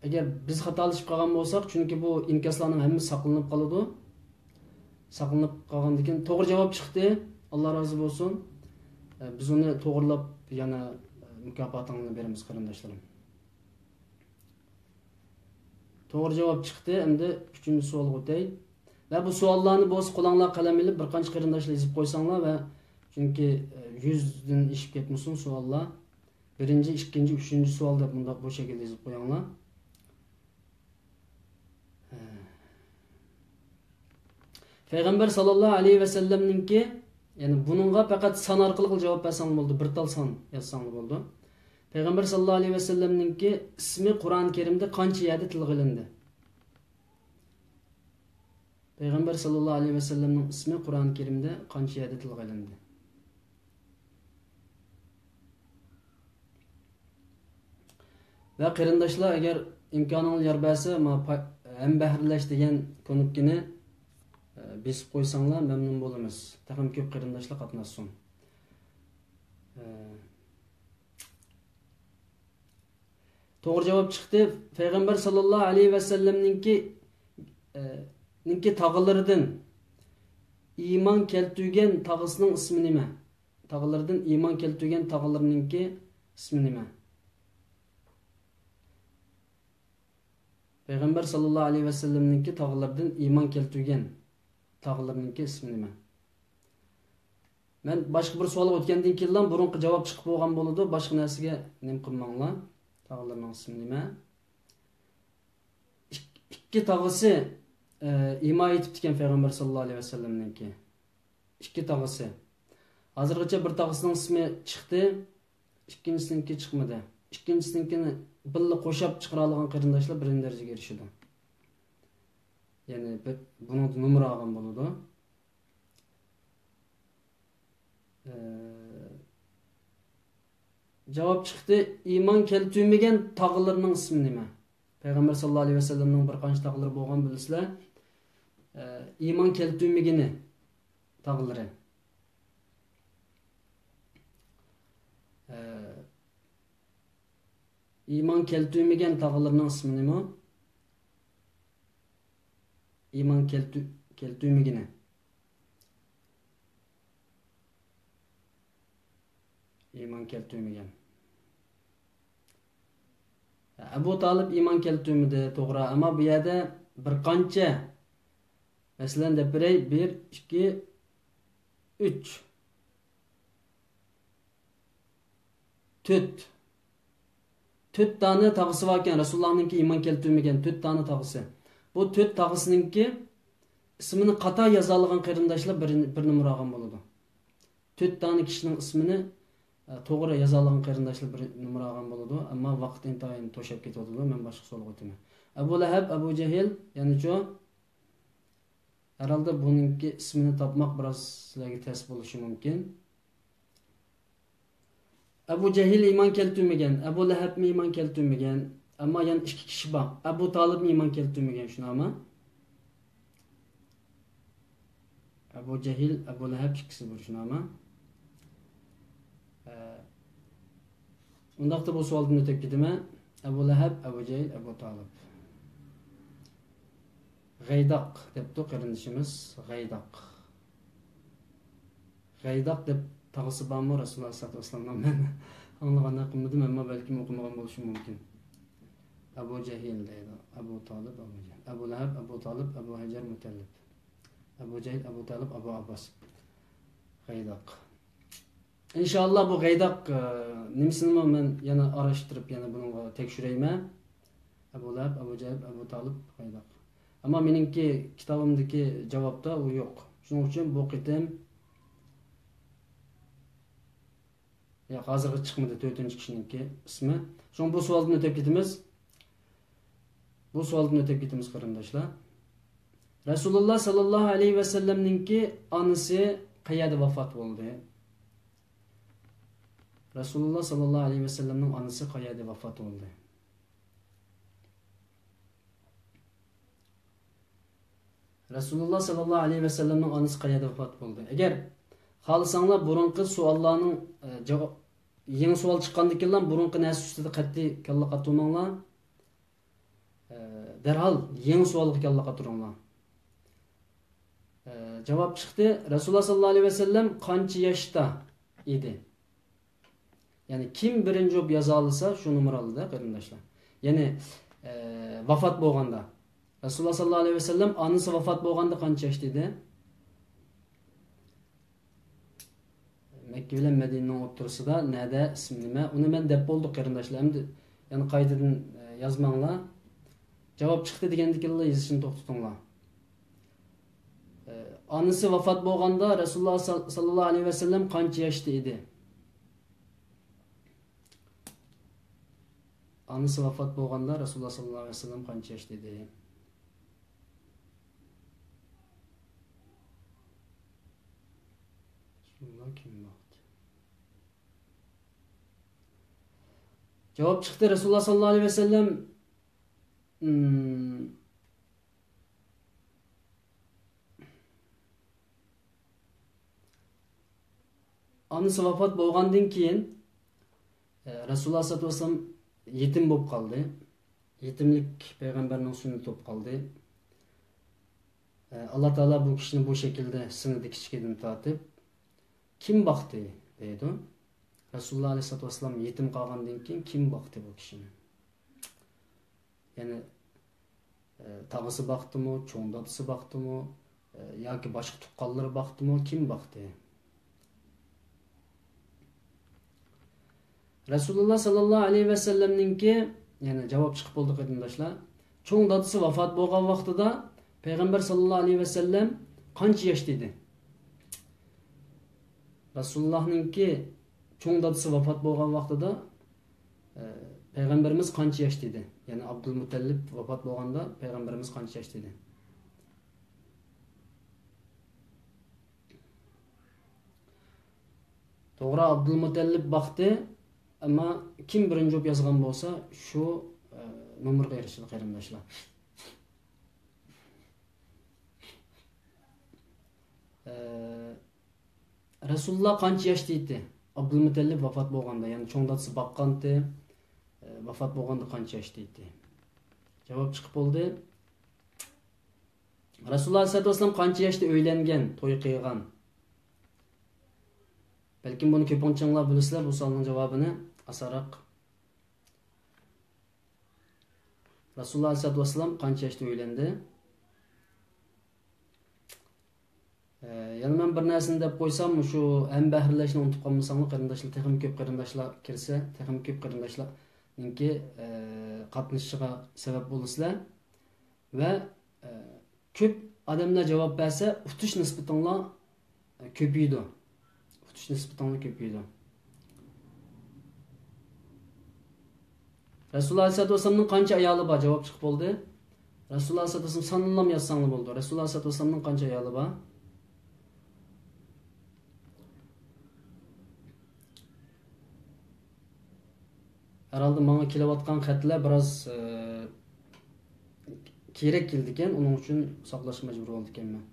agar biz xatolashib qolgan bo'lsak, chunki bu inkaslarning hammasi saqlanib qoladi. Saqlanib qolgandan keyin to'g'ri javob chiqdi. Alloh rozi bo'lsin. Biz uni to'g'rilab yana mukofotini beramiz qarindoshlarim. To'g'ri javob chiqdi. Endi 3-savolga o'tay. Va bu savollarni bo'z qo'linglar qalam ilib bir qancha qarindoshlar yozib qo'ysanglar va chunki 100 dan ishib ketmasin savollar. 1-chi, 2-chi, 3-chi savol deb bunda bu shaklda yozib qo'yinglar. Peygamber sallallahu aleyhi ve sellem'ninki yani bununla fakat san arkalık cevap versen oldu. Bir tal san yazsan oldu. Peygamber sallallahu aleyhi ve sellem'ninki ismi Kur'an-ı Kerim'de kançı yerde tilgilindi. Peygamber sallallahu aleyhi ve sellem'nin ismi Kur'an-ı Kerim'de kançı yerde tilgilindi. Ve qarindoshlar agar imkoninglar yor bersa, hem bahrilash degan ko'nikini besib qo'ysanglar memnun bo'lamiz. Taqim ko'p qarindoshlar qatnashsin. To'g'ri javob chiqdi. Payg'ambar sallallohu alayhi va sallamninki tag'ilaridan iymon keltirgan tag'isining ismi nima? Tag'ilaridan iymon keltirgan tag'ilarininki ismi nima? Peygamber sallallahu aleyhi ve sellem'ninki tağlardan iman keltirgan tağlarninki ismi nima? Men boshqa bir savolga o'tgandan keyin burunqi javob chiqib bo'lgan bo'ladi. Boshqa narsaga nim qilmanglar. Tağlarning ismi nima? Ikki tağisi iman etib degan Peygamber sallallahu aleyhi ve sellem'ninki. Ikki tağisi. Hozirgacha bir tağisining ismi chiqdi, ikkinchisiniki chiqmadi. İkincisinkini birga qo'shib chiqara olgan qarindoshlar birinchi darajaga erishadi. Ya'ni buni nomer olgan bo'ladi. Javob chiqdi. Iymon keltirmagan tog'larning ismi nima? Payg'ambar sallallohu alayhi vasallamning bir qancha tog'lari bo'lgan bilasizlar. Iymon keltirmagani tog'lari. İman keltirmagan tağlarning ismi nima? İman keltirmagani. İman keltirmagan. Abu Talib iman keltirmadi, to'g'ri, ammo bu yerda bir qancha masalan deb beray 1 2 3 4 tane tağısı varken Resulullah'ınki iman keltirmegen 4 tane tağısı. Bu 4 tağısınınki ismini qata yoza olgan qarindoshlar bir numara olgan bo'ladi. 4 dona kishining ismini to'g'ri yoza olgan qarindoshlar bir numara olgan bo'ladi, ammo vaqt intayin to'shab ketadi. Men boshqa so'lga o'taman. Abu Lahab, Abu Jahl, ya'ni cho herhalde buningki ismini topmak biraz sizlarga ters bo'lishi mumkin. Abu Jahl iymon keltirmagan, Abu Lahab iymon keltirmagan, ammo yana ikki kishi bor. Abu Talib iymon keltirmagan shunami? Abu Jahl, Abu Lahab ikkisi bor shunami? Undaqda bu savolni o'tib ketaman. Abu Lahab, Abu Jahl, Abu Talib. G'aydaq debdi qarindishimiz, g'aydaq. G'aydaq deb tag'isi bormi Rasululloh sollallohu alayhi vasallam? Men anglaganda qilmadim, ammo balki o'qimagan bo'lishi mumkin. Abu Jahl deydi, Abu Talib, Abu Jahl. Abu Lahab, Abu Talib, Abu Hajar Mutallib. Abu Jahl, Abu Talib, Abu Abbas. G'aydaq. İnşallah bu g'aydaq nimasini men yana araştırıp yana bunga tekshirayman. Abu Lahab, Abu Jahl, Abu Talib, g'aydaq. Ama meningki kitobimdagi javobda u yo'q. Shuning uchun bu qitim hozirga chiqmadi 4-kishiningki ismi. Shuning bu savolni o'tib ketamiz. Bu savolni o'tib ketamiz qarindoshlar. Rasululloh sallallohu alayhi vasallamningki onasi qayerda vafot bo'ldi? Rasululloh sallallohu alayhi vasallamning onasi qayerda vafot bo'ldi? Rasululloh sallallohu alayhi vasallamning onasi qayerda vafot bo'ldi? Agar xohlasanglar burunqi savollarning javob yangi savol chiqqandan keyin burunqi narsa ustida qat'iy kalla qaturmanglar. Darhol yangi savolga kalla qaturinglar. Javob chiqdi. Rasululloh sallallohu alayhi vasallam qancha yoshda edi? Yani kim birinci job yoza olsa shu numaralida qarindoshlar. Ya'ni vafot bo'lganda Rasululloh sallallohu alayhi vasallam onasi vafot bo'lganda qancha yoshda edi? Makka bilan Madinaning o'rtasida nada ismi nima? Uni men deb bo'ldi qarindoshlar. Endi yani qaytadan yozmanglar. Javob chiqdi degandikinlar yozishni to'xtatinglar. Onasi vafot bo'lganda Rasululloh sallallohu alayhi vasallam qancha yoshda edi? Onasi vafot bo'lganda Rasululloh sallallohu alayhi vasallam qancha yoshda edi? Shunday kim vaqt. Javob chiqdi. Rasululloh sallallohu alayhi vasallam onasi vafot bo'lgandan keyin Rasululloh sallallohu alayhi vasallam yetim bo'lib qoldi. Yetimlik payg'ambarning sunnati bo'lib qoldi. Alloh taolo bu kishini bu shaklda sinadi kichikdan tortib kim boqdi deydi. Rasululloh alayhi vasallam yetim qolgandan keyin kim boqdi bu kishini? Ya'ni tag'isi boqdimi, cho'ng dadisi boqdimi yoki boshqa tuqqanlari boqdimi, kim boqdi? Rasululloh sallallohu alayhi vasallamningki, yani javob chiqib bo'ldi qarindoshlar. Cho'ng dadisi vafot bo'lgan vaqtida payg'ambar sallallohu alayhi vasallam qancha yoshda edi? Rasulullohningki cho'ng dadisi vafot bo'lgan vaqtida payg'ambarimiz qancha yoshda edi? Ya'ni Abdul Mutallib vafot bo'lganda payg'ambarimiz qancha yoshda edi? To'g'ri, Abdul Mutallib baxti. Ama kim birinci job yazgan bo'lsa, shu nomerga erishadi qarindoshlar. Rasululloh qancha yoshda edi? Abdul Mutallib vafot bo'lganda, ya'ni cho'ng dadisi boqqanda, vafot bo'lganda qancha yoshda edi? Javob chiqib bo'ldi. Rasululloh sollallohu alayhi vasallam qancha yoshda uylangan, to'y qilgan? Belki bunu ko'pincha bilasizlar, bu savolning javobini asaroq. Rasululloh sollallohu alayhi vasallam qancha yoshda uylandi? Yana men bir narsani deb qo'ysam, shu ham bahrlashni unutib qolmasanglar, qarindoshlar, texim ko'p qarindoshlar kirsa, texim ko'p qarindoshlarningki qatnashishiga sabab bo'lasizlar va ko'p odamlar javob bersa, utish nisbatinglar ko'paydi. Utish nisbatinglar ko'paydi. Rasululloh sollallohu alayhi vasallamning qancha ayoli bor? Javob chiqib bo'ldi. Rasululloh sollallohu alayhi vasallam sanlam yazsanglar bo'ldi. Rasululloh sollallohu alayhi vasallamning qancha ayoli bor? Herhalde bana kelayotgan xatlar biroz kerak keldi ekan, uning uchun saqlash majbur bo'ldi ekanman.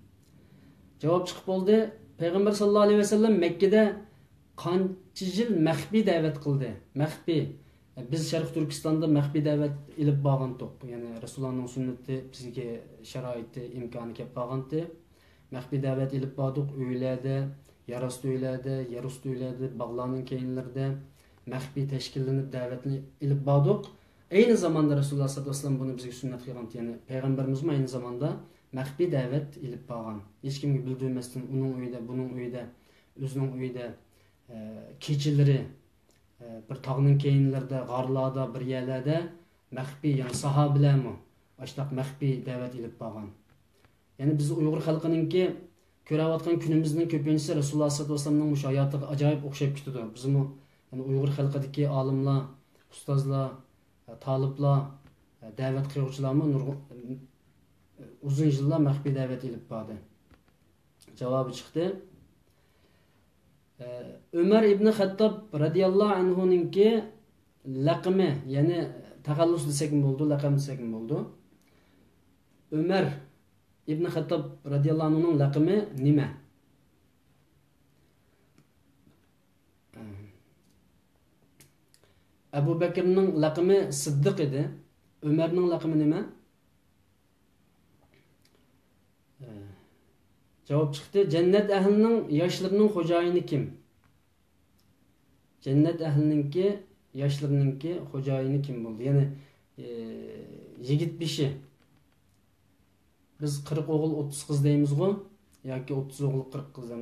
Javob chiqib bo'ldi. Payg'ambar sallallohu alayhi vasallam Makka da qancha yil maxfiy da'vat qildi. Maxfiy. Biz Sharq Turkistonda maxfiy da'vat ilib borgandik. Ya'ni Rasulullohning sunnati bizga sharoiti, imkoni kelib borgandi. Maxfiy da'vat ilib bordik. Uylarda, yarastı uylarda, yarustı uylarda, bog'larning keyinlarida maxfiy tashkillanib da'vatni ilib bordik. Aynı zamanda Rasululloh sallallohu alayhi vasallam buni bizga sunnat qilgan. Ya'ni payg'ambarimiz aynı zamanda maxfiy da'vat ilib borgan. Hech kimga bildirmasdan uning uyida, buning uyida, o'zining uyida kechalari bir tog'ning keyinlarida, g'orlarda, bir yerlarda maxfiy, ya'ni sahobalarmi ashtaq maxfiy da'vat ilib borgan. Ya'ni biz Uyg'ur xalqininki ko'rayotgan kunimizning ko'pinchisi Rasululloh sallallohu alayhi vasallamning mush hayotiga ajoyib o'xshab ketadi. Bizmi yani Uyg'ur xalqidagi olimlar, ustozlar, taliblar, da'vat qiluvchilarmi uzun yillar maxfiy da'vat ilib bordi. Javobi chiqdi. Umar ibn Xattob radhiyallohu anhuninki laqami, ya'ni taxallus desak bo'ldi, laqam desak bo'ldi. Umar ibn Xattob radhiyallohu anhuning laqami nima? Abu Bakrning laqami Siddiq edi. Umarning laqami nima? Javob chiqdi. Jannat ahlining yoshlarining xo'jayini kim? Jannat ahlininki yoshlarininki xo'jayini kim bo'ldi? Ya'ni yigit bishi. Biz 40 o'g'il 30 qiz deymiz-ku, yoki 30 o'g'il 40 qiz ham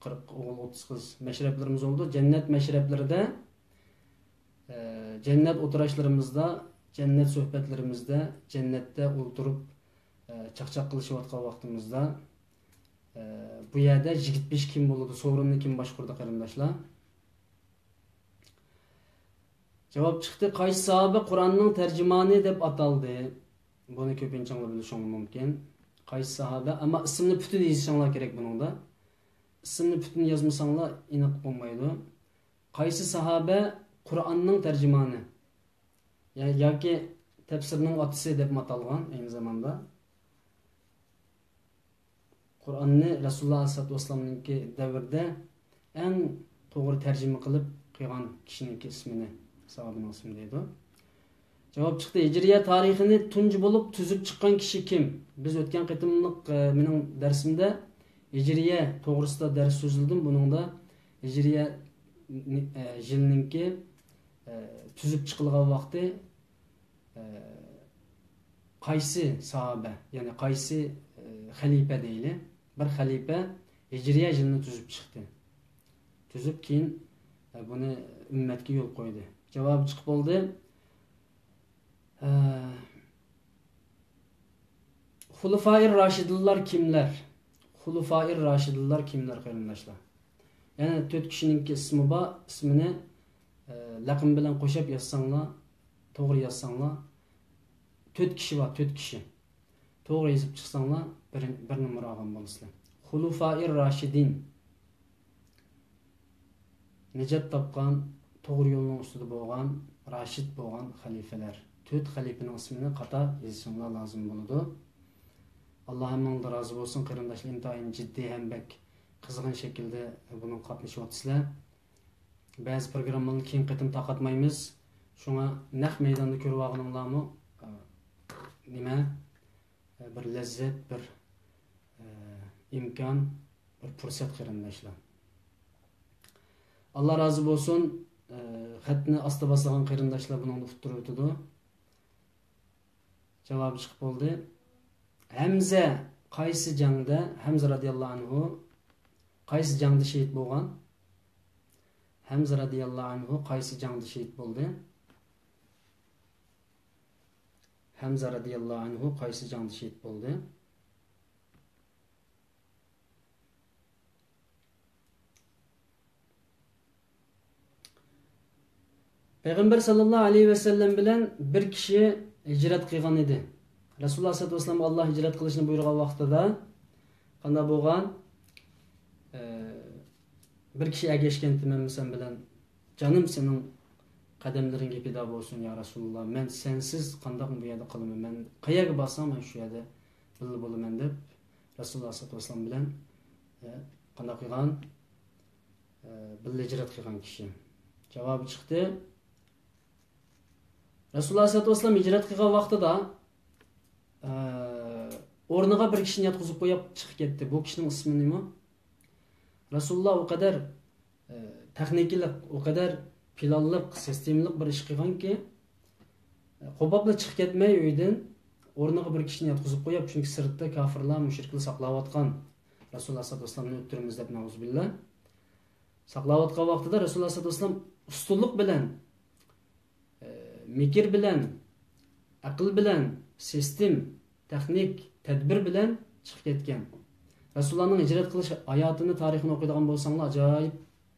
40 o'g'il 30 qiz mashrablarimiz bo'ldi. Jannat mashrablarida cennet oturuşlarımızda, cennet sohbetlerimizde, cennette oturup çakçak kılışıvatkan vaktimizde bu yerde jigitmiş kim buludu, sorunlu kim başkurdu karındaşlar? Cevap çıktı. Qaysi sahabe Kur'an'ın tercümanı deb ataldı. Bunu köpinçanlar bilişen mümkün. Qaysi sahabe ama isimni bütün yazışanlar gerek bunun da. İsimni bütün yazmasanlar inak olmaydı. Qaysi sahabe Kur'an'ın tercümanı. Yoki tefsirning otisi deb atalgan aynı zamanda. Kur'an'ni Rasululloh sallallohu alayhi vasallamninki davrida eng to'g'ri tarjima qilib qo'ygan kishining ismini, sahobaning ismini deydi. Javob chiqdi. Hijriya tarixini tunji bo'lib tuzib chiqqan kishi kim? Biz o'tgan qitimliq mening darsimda Hijriya to'g'risida dars so'zildim. Buningda Hijriya yilninki tuzib chiqilgan vaqti qaysi sahoba, ya'ni qaysi xalifa deyli, bir xalifa Hijriya yilini tuzib chiqdi. Tuzib keyin buni ummatga yo'l qo'ydi. Javob chiqib bo'ldi. Xulafai Raşidullar kimler? Xulafai Raşidullar kimler qarindoshlar? Yani 4 kishining ismi bor, ismini laqam bilan qo'shib yozsanglar, to'g'ri yozsanglar 4 kishi bor, 4 kishi. To'g'ri yozib chiqsanglar bir numara olgan bo'lasizlar. Xulafai Raşidin. Najot topgan, to'g'ri yo'lning ustida bo'lgan, Rashid bo'lgan xalifalar. 4 xalifaning ismini qator yozishinglar lozim bo'ladi. Alloh hammadan rozi bo'lsin. Qarindoshlar intayin jiddiy ham bak qizg'in shaklda buni qatnashyapsizlar. Ba'zi programmalarni keyin qitim taqatmaymiz. Shunga naq maydonda ko'rib olganinglarmi nima bir lazzat, bir imkon, bir fursat qarindoshlar. Allah razı olsun. Xatni asta basagan qarindoshlar buni uqtirib o'tdi. Javob chiqib bo'ldi. Hamza qaysi jangda, Hamza radhiyallohu anhu qaysi jangda shahid bo'lgan? Hamza radhiyallohu anhu qaysi jangda shahid bo'ldi? Hamza radhiyallohu anhu qaysi jangda shahid bo'ldi? Peygamber sallallahu aleyhi ve sellem bilen bir kişi hicret kılgan idi. Resulullah sallallahu aleyhi ve sellem Allah hicret kılışını buyurgan vaqtida qanda bolgan bir kişi ergeşkenti men sen bilen canım senin qadamlaringga pida bo'lsin ya Resulullah. Men sensiz qandaq bu yerda qalaman. Men qayerga borsam men shu yerda birga bo'laman deb Rasululloh sallallohu alayhi vasallam bilan qandaq qilgan birga hijrat qilgan kishi. Javobi chiqdi. Rasululloh sallallohu alayhi vasallam hijrat qilgan vaqtida o'rniga bir kishini yotqizib qo'yib chiqib ketdi. Bu kishining ismi nima? Rasululloh o kadar texniklik, o kadar planlıq, sistemlik bir iş qilganki, qo'popla chiqib ketmay uydan o'rniga bir kishini yotqizib qo'yib, chunki sirtda kofirlar, mushriklar saqlayotgan Rasululloh sallallohu alayhi vasallamni o'ttirimiz deb nauzubillah. Saqlayotgan vaqtida Rasululloh sallallohu alayhi vasallam ustunlik bilan, mikr bilan, aql bilan, sistem, texnik, tadbir bilan chiqib ketgan. Rasulullohning hijrat qilish hayotini, tarixini o'qiydigan bo'lsanglar, ajoyib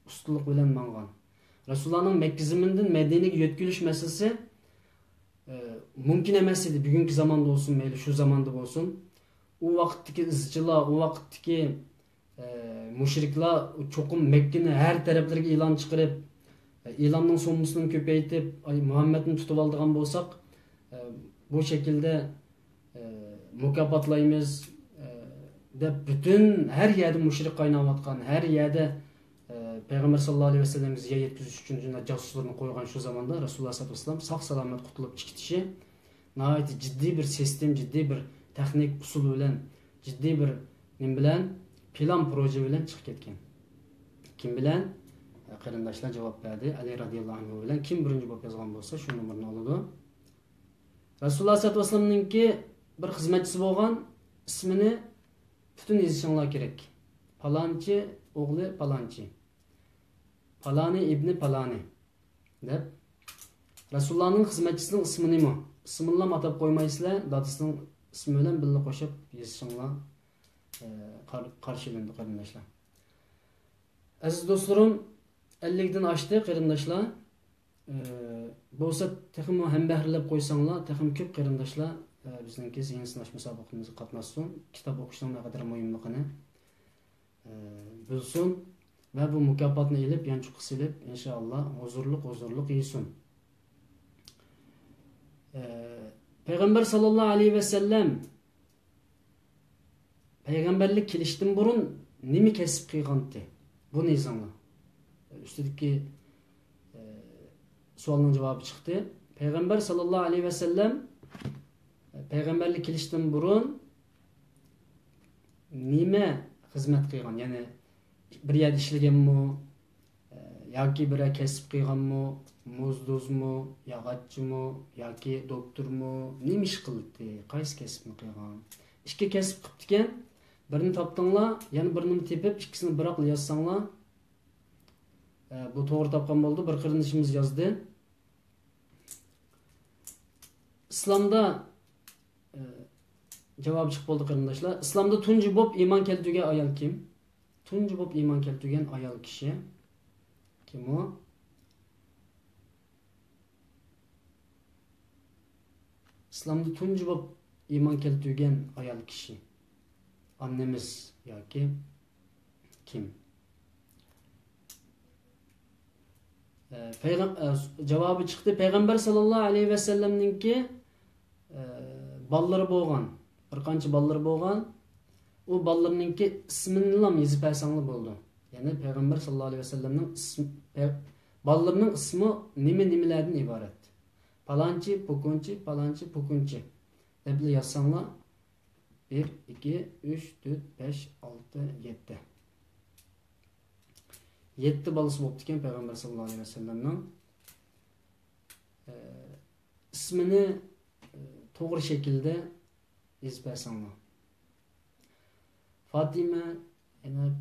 ustunlik bilan mangan. Resulullah'ın Mekke zimminden Medine'ye yetkiliş meselesi mümkün emas edi. Bugünkü zamanda olsun, meyli şu zamanda olsun. O vakitteki ızcılar, o vakitteki müşrikler çokum Mekke'ni her taraflarına ilan çıkarıp, ilanın sonmusunu köpeytip, Muhammed'in tutup aldığan bolsak, bu şekilde mükafatlayımız de bütün her yerde müşrik kaynavatkan, her yerde Peygamber sallallahu aleyhi ve sellem bizga yetkizish uchun jasuslarni qo'ygan shu zamonda Rasululloh sallallohu alayhi vasallam sog' salomat qutulib chiqishi nihoyat jiddiy bir sistem, jiddiy bir texnik usul bilan, jiddiy bir nim bilan, plan proje bilan chiqib ketgan. Kim bilan? Qarindoshlar javob berdi. Ali radhiyallohu anhu bilan kim birinchi bo'lib yozgan bo'lsa, shu nomerni oladi. Rasululloh sallallohu alayhi vasallamninki bir xizmatchisi bo'lgan, ismini butun yozishinglar kerak. Palonchi o'g'li palonchi. Palani ibni Palani deb Rasulullah'ın hizmetçisinin ismi nima? İsmini atab qo'ymaysizlar, dadisining ismi bilan birga qo'shib yozishinglar qarshilandi qarindoshlar. Aziz do'stlarim, 50 dan oshdi qarindoshlar. Bo'lsa texmo hambahrlab qo'ysanglar, texim ko'p qarindoshlar bizningki zihin sinash musobaqamizga qatnashsin, kitob o'qishning naqadar muhimligini bilsin. Ve bu mükafatını elip, yançuk silip, inşallah huzurluk yesin. Peygamber sallallahu aleyhi ve sellem peygamberlik kelishdan burun nimi kesip kıygandı? Bu ne izanla? Üstedeki sualının cevabı çıktı. Peygamber sallallahu aleyhi ve sellem peygamberlik kelishdan burun nime hizmet kıygan? Yani bir yer işlegenmi, yoki bir kesib qilganmi, muzduzmi, yog'ochchimi, yoki doktormi, nima ish qildi, qaysi kasbni qilgan? Ikki kasb qilibdi ekan, birini topdinglar, yana birini tepib, ikkisini biroq yozsanglar, bu to'g'ri topgan bo'ldi. Bir qarindoshimiz yozdi. Islomda javob chiqib bo'ldi qarindoshlar. Islomda tunji bo'lib iymon keltirgan ayol kim? Tunji bo'lib iymon keltirgan ayol kishi kim o? İslamda tunji bo'lib iymon keltirgan ayol kishi annemiz yoki kim? Javobi chiqdi. Payg'ambar sallallohu alayhi va sallamninki ballari bo'lgan, bir qancha ballari bo'lgan. O ballarınki ismini lam yazıp ersanglı oldu. Yani Peygamber sallallahu aleyhi ve sellem'nin ballarının ismi nimelerden ibaret. Palanchi, pukunchi, palanchi, pukunchi. Debli yazsangla 1, 2, 3, 4, 5, 6, 7. 7 balası oldu iken Peygamber sallallahu aleyhi ve sellem'nin ismini doğru şekilde yazıp ersangla. Fatime, yani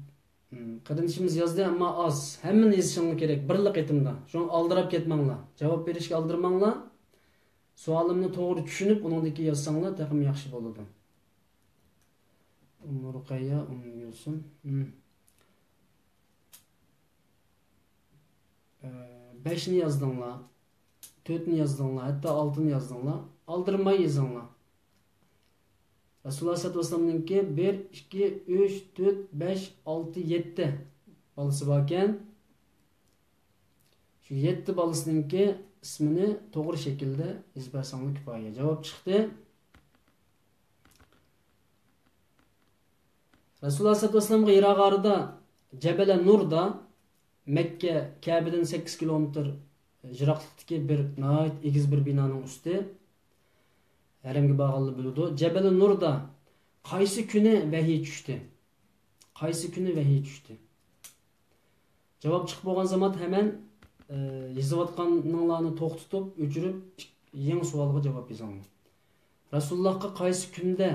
qarindoshimiz yazdı ama az. Hemen yazışınız gerek. Birlik etimde. Şu an aldırıp ketmanglar. Cevap berishga aldırmanglar. Sualımni to'g'ri tushunib, uningdagi yazsanglar, taxim yaxshi bo'ladi. Ruqayya, Gulsun. 5 ni yazdinglar. 4'ünü yazdığınlar, hatta 6'ını yazdığınlar. Aldırmayı yazınlar. Resulullah sallallahu aleyhi ve sellem'ninki 1, 2, 3, 4, 5, 6, 7 balısı varken şu 7 balısınınki ismini doğru şekilde ezbersanlar kifoya. Cevap çıktı. Resulullah sallallahu aleyhi ve sellem'ga Iraqarıda Cebele Nur'da Mekke Kabe'den 8 kilometr jiroqlikdagi bir nəhayət egiz bir binanın üstü haremga bağlı buludu. Cebele Nur'da qaysi kuni vahiy tushdi? Qaysi kuni vahiy tushdi? Cevap çıkıp bo'lgan zaman hemen yazıvatqanlarını to'xtatib, o'chirib, yangi savolga javob yozinglar. Rasulullahga qaysi kunda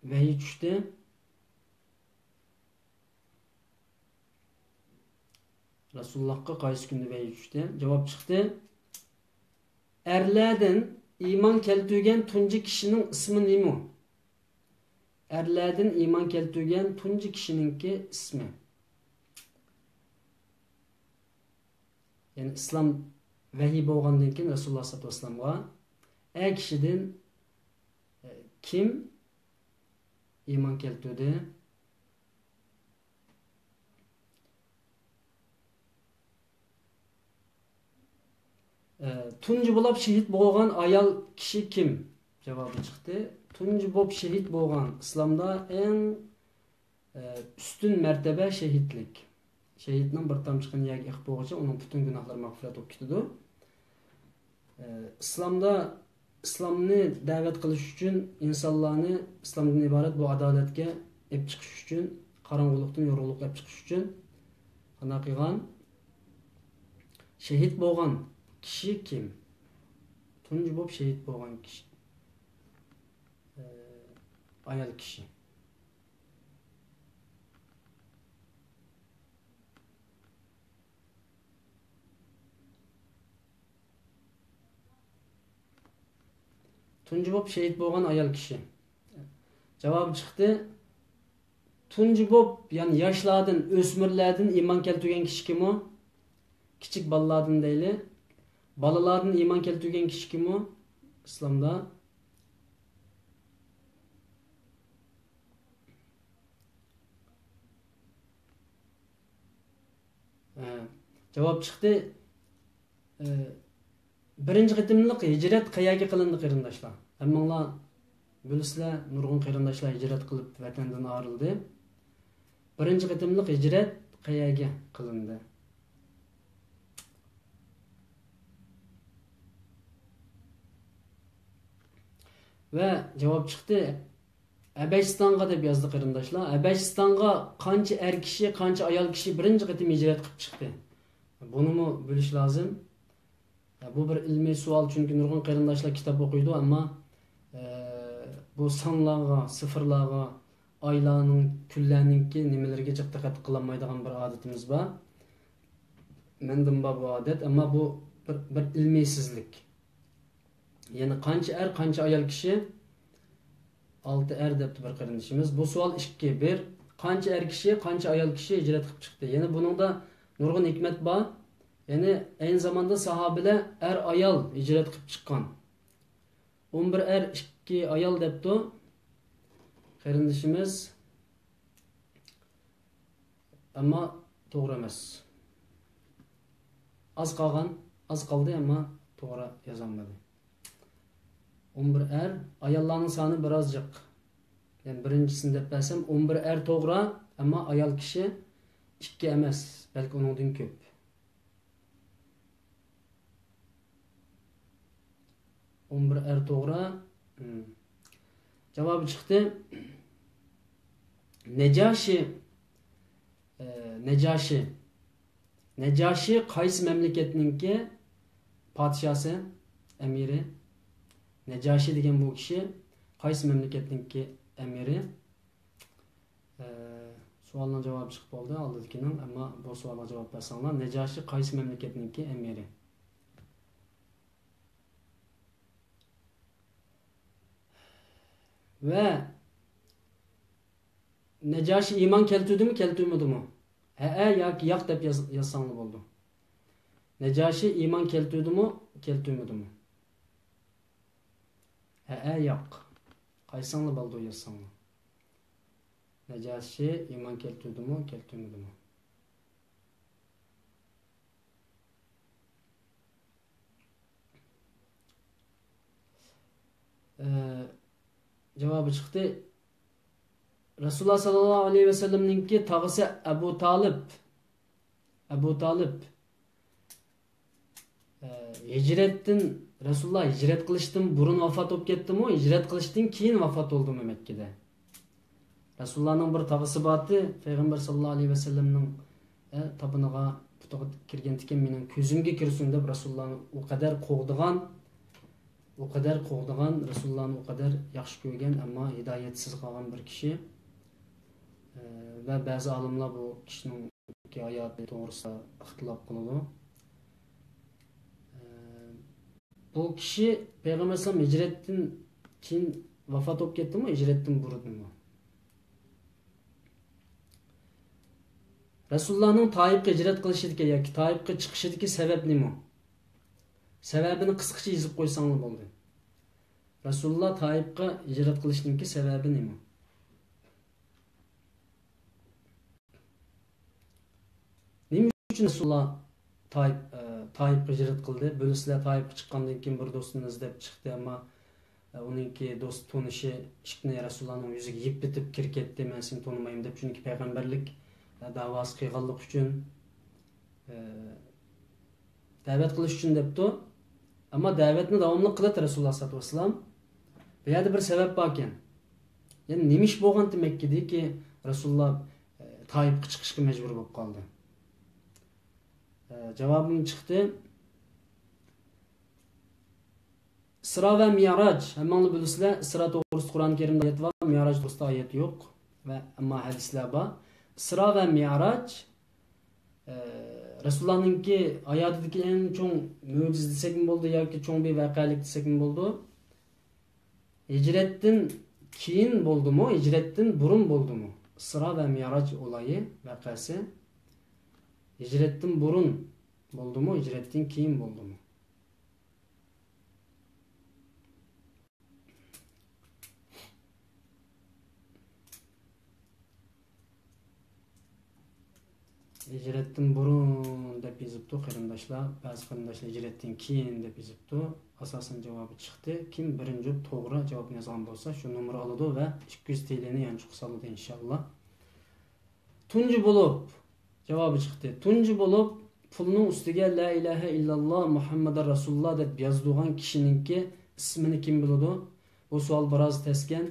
vahiy tushdi? Rasulullahga qaysi kunda vahiy tushdi? Javob chiqdi. Erlerden iman keltirgen tunji kişinin ismi nima? Erlerden iman keltirgen tunji kişininki ismi. Yani İslam vahiy bo'lgandan keyin Rasululloh sollallohu alayhi vasallamga kişiden kim iman keltirdi? Tunji bo'lib shahid bo'lgan ayol kishi kim? Javobi chiqdi. Tunji bo'lib shahid bo'lgan islomda eng üstün mertebe şehitlik. Şehitning bir tomchiqini yag iqib bo'lguncha uning butun gunohlari mag'firat bo'lib ketadi. İslamni da'vat qilish uchun insonlarni islomdan iborat bu adolatga olib chiqish uchun, qorong'ulikdan yorug'likka olib chiqish uchun qanday qilgan? Şehit bo'lgan kishi kim? Tunji bo'lib shahid bo'lgan kishi. Ayol kishi. Tunji bo'lib shahid bo'lgan ayol kishi. Javob chiqdi. Tunji bo'lib, ya'ni yoshlardan, o'smirlardan iymon keltirgan kishi kim o? Kichik bolalardan deyli. Balalardan iman keltirgen kişi kim o? İslam'da cevap çıktı. Birinci qitimliq hicret qayerga qilindi qarindoshlar? Hammanglar bilasizlar, nurg'un qarindoshlar hicret qilib vatandan ayrildi. Birinci qitimliq hicret qayerga qilindi? Ve cevap çıktı. Əbəşistanğa deb yazdı qarindoshlar. Əbəşistanğa qancha er kishi, qancha ayol kishi birinchi qitim hijrat qilib chiqdi? Buni mu bilish lozim? Bu bir ilmiy savol, chunki nurg'un qarindoshlar kitob o'qiydi, ammo bu sonlarga, sifirlarga, oylarning, kunlarningki nimalarga diqqat qilolmaydigan bir odatimiz bor. Mendan bor bu odat, ammo bu bir ilmiysizlik. Yani qancha er, qancha ayol kishi? 6 er debdi bir qarindoshimiz. Bu savol 2. 1. Qancha er kishi, qancha ayol kishi hijrat qilib chiqdi? Yani buningda nurg'un hikmat bor. Yani aynı zamanda sahabeler er ayol hijrat qilib chiqqan. 11 er, 2 ayol debdi qarindoshimiz. Ammo to'g'ri emas. Az qoldi, ammo to'g'ri yozolmadi. 11 er, ayollarning soni birozcık. Yani birincisini deb bersem 11 er to'g'ri, ammo ayol kishi 2 emas, balki uningdan ko'p. Bir er to'g'ri. Javobi chiqdi. Nejashi qaysi mamlakatninki podshosi, amiri? Nejashi degan bu kishi qaysi mamlakatninki amiri? Savolning javobi chiqib qoldi oldingining, ammo bu savolga javob bersanglar, Nejashi qaysi mamlakatninki amiri? Ve Nejashi iman keltirdi mi, keltirmedi mi? Yoki yo'q deb yazsanglar bo'ldi. Necaşi iman keltirdi mi, keltirmedi mi? Yok. Qaysanlı baldı yazsanlı. Necaşi iman keltirdi mi, keltirmedi mi? Cevabı çıktı. Resulullah sallallahu aleyhi ve sellem'ninki tağısı Ebu Talib. Ebu Talib hicrettin Resulullah hicret kılıştın burun vafat olup ketdi mi? Hicret kılıştın keyin vafat oldu mu Mekke'de? Resulullah'ın bir tağısı batı Peygamber sallallahu aleyhi ve sellem'nin tapınığa kirgen tiken menin közümge kirsin deb Resulullah'ı o kadar qoğdigan Resulullah'ı o kadar yaxşı görgen ama hidayetsiz kalan bir kişi ve bazı alimler bu kişinin hayatı doğrusunda ixtilaf kıldı. Bu kişi Peygamber sallallahu aleyhi ve sellem hicretten keyin vafat olup ketdi mi, hicretten burun mu? Resulullah'ın Taif'e hicret kılışıdaki yoki Taif'e çıkışıdaki sebep nima? Sebebini kısaca yazıp koysanlar bo'ldi. Resulullah Taif'e hicret kılışınki sebebi nima? Nima uchun Resulullah Taif'e hicret kıldı? Böylesine Taif'e çıkkandan keyin bir dostunu izlep çıktı ama onunki dost tanışı işkine Resulullah'ın yüzüge yiyip bitip kirip ketdi, men seni tanımayım deb, çünkü peygamberlik davası kıyğanlık üçün davet kılış üçün depti. Ama davetini davamlı kılat Resulullah sallallahu aleyhi ve sellem. Bu yerda bir sebep barken. Yani nima ish bo'lgan Mekke'de ki Resulullah Taif'e çıkışga mecbur bo'lib qoldi. Cevabım çıktı. Sıra ve Mi'raj. Hemen bilisizler, Sıra doğrusu Kur'an-ı Kerim'de ayet var, Mi'raj doğrusu ayet yok. Ve ama hadisler var. Sıra ve Mi'raj Resulullah'ınki hayatidagi en çok mucize desek mi oldu yoki çok bir vakalik desek mi oldu? Hicretten keyin oldu mu? Hicretten burun oldu mu? Sıra ve Mi'raj olayı vakası hicretten burun oldu mu? Hicretten keyin oldu mu? Hicretten burun deb yozibdi qarindoshlar, ba'zi qarindoshlar hicretten keyin deb yozibdi. Asosan javobi chiqdi. Kim birinchi to'g'ri javobni yozgan bo'lsa, shu nomer oladi va 200 TL ni yanchib soladi inshaalloh. Tunji bo'lib javobi chiqdi. Tunji bo'lib pulning ustiga la ilaha illalloh Muhammadar Rasululloh deb yozilgan kishininki ismini kim biladi? Bu savol biroz tasgan.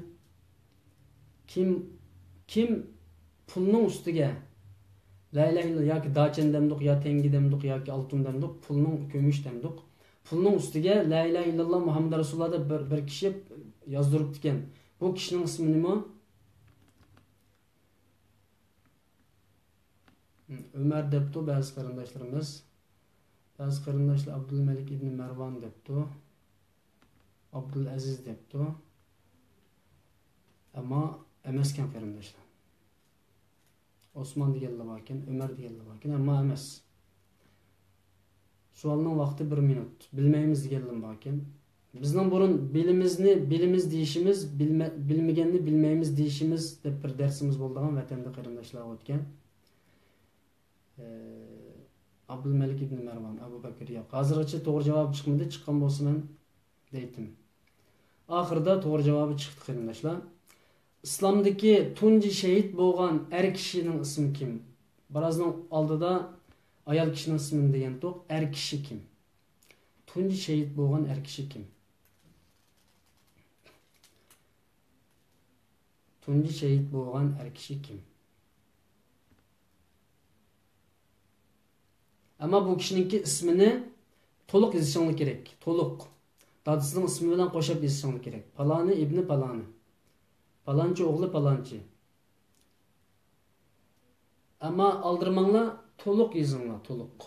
Kim pulning ustiga la ilahe illallah yoki dachen demdik, ya tengi demdik, yoki altun demdik, pulning kömüş demdik. Pulning ustiga la ilahe illalloh Muhammed Rasululloh deb bir kishi yozdirib ekan. Bu kishining ismi nima? Ömer debdi ba'zi qarindoshlarimiz. Ba'zi qarindoshlar Abdulmalik ibn Marvan debdi. Abdulaziz debdi. Ama emaskan qarindoshlar. Osman deganlar bor ekan, Ömer deganlar bor ekan, ammo emas. Sualning vaqti 1 minut. Bilmaymiz deganlar bor ekan. Bizning burun bilimiz deyishimiz, bilmaganni bilmaymiz deyishimiz deb bir darsimiz bo'lgan vatanda qarindoshlar o'tgan. Abdulmalik ibn Marvan, Abu Bakr yo'q. Hozircha to'g'ri javob chiqmadi, chiqqan bo'lsa men deydim. Oxirida to'g'ri javobi chiqdi qarindoshlar. İslam'daki tunji şehit bo'lgan er kişinin ismi kim? Birazdan oldida ayol kişinin ismini degan to'q, er kishi kim? Tunji şehit bo'lgan er kishi kim? Tunji şehit bo'lgan er kishi kim? Ama bu kishininki ismini to'liq yozishingiz kerak. To'liq. Dadisining ismi bilan qo'shib yozishingiz kerak. Palani ibn Palani. Palanchi oğlu palanchi. Ama aldırmanla to'liq yozinglar, to'liq.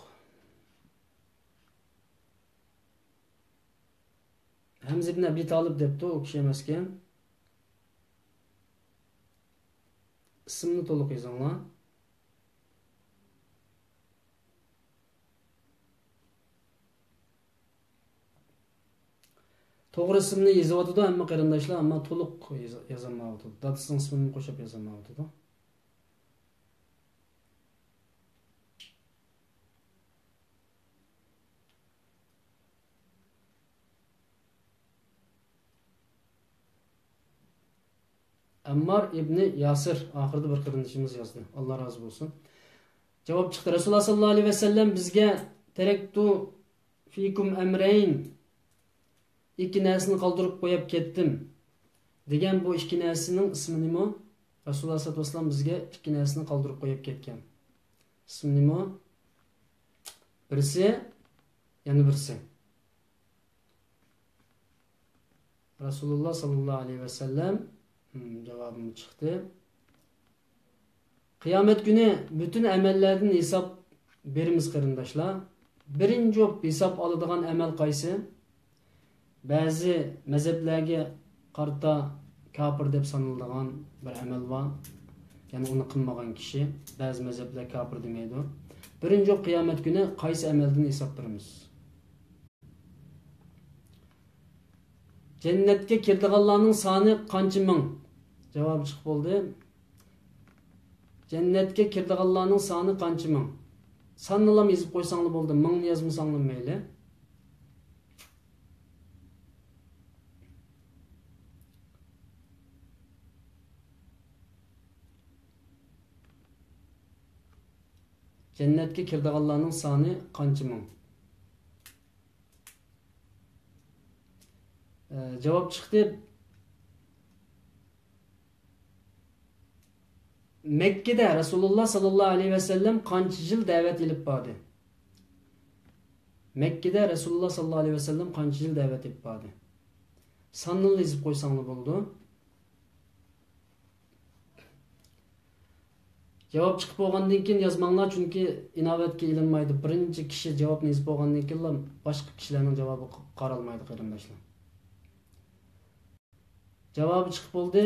Hamza ibn Abi Talib debdi, o kishi emas ekan. Ismini to'liq yozinglar. To'g'ri ismini yozyapti, hamma qarindoshlar, ammo to'liq yozolmayapti. Dadasining ismini qo'shib yozolmayapti. Ammar ibn Yasir oxirida bir qarindoshimiz yozdi. Alloh rozi bo'lsin. Javob chiqdi. Rasululloh sallallohu alayhi vasallam bizga taraktu fikum amrayn, ikki narsani qoldirib qo'yib ketdim degan bu ikki narsaning ismi nima? Rasululloh sallallohu alayhi vasallam bizga ikki narsani qoldirib qo'yib ketgan. Ismi nima? Birisi, yana birisi. Rasululloh sallallohu alayhi vasallam javobim chiqdi. Qiyomat kuni bütün amallardan hisob beramiz qarindoshlar. Birinchi hisob oladigan amal qaysi? Ba'zi mazhablarga qarta kafir deb sanaladigan bir amal bor. Ya'ni uni qilmagan kishi, ba'zi mazhablar kafir demaydi. Birinchi qiyomat kuni qaysi amaldan hisob beramiz? Jannatga kirdiganlarning soni qancha ming? Javob chiqib bo'ldi. Jannatga kirdiganlarning soni qancha ming? Sannilam yozib qo'ysanglar bo'ldi, mingni yozmasanglar mayli. Jannatga kirdiganlarning soni qancha ming? Javob chiqdi. Mekke'de Rasulullah sallallahu aleyhi ve sellem qancha yil da'vat ilib bordi? Mekke'de Rasulullah sallallahu aleyhi ve sellem qancha yil da'vat ilib bordi? Sanni yozib qo'ysanglar bo'ldi. Javob chiqib bo'lgandan keyin yozmanglar, chunki inovatga ilinmaydi. Birinchi kishi javobni yozib bo'lgandan keyin boshqa kishilarning javobi qaralmaydi qarindoshlar. Javobi chiqib bo'ldi.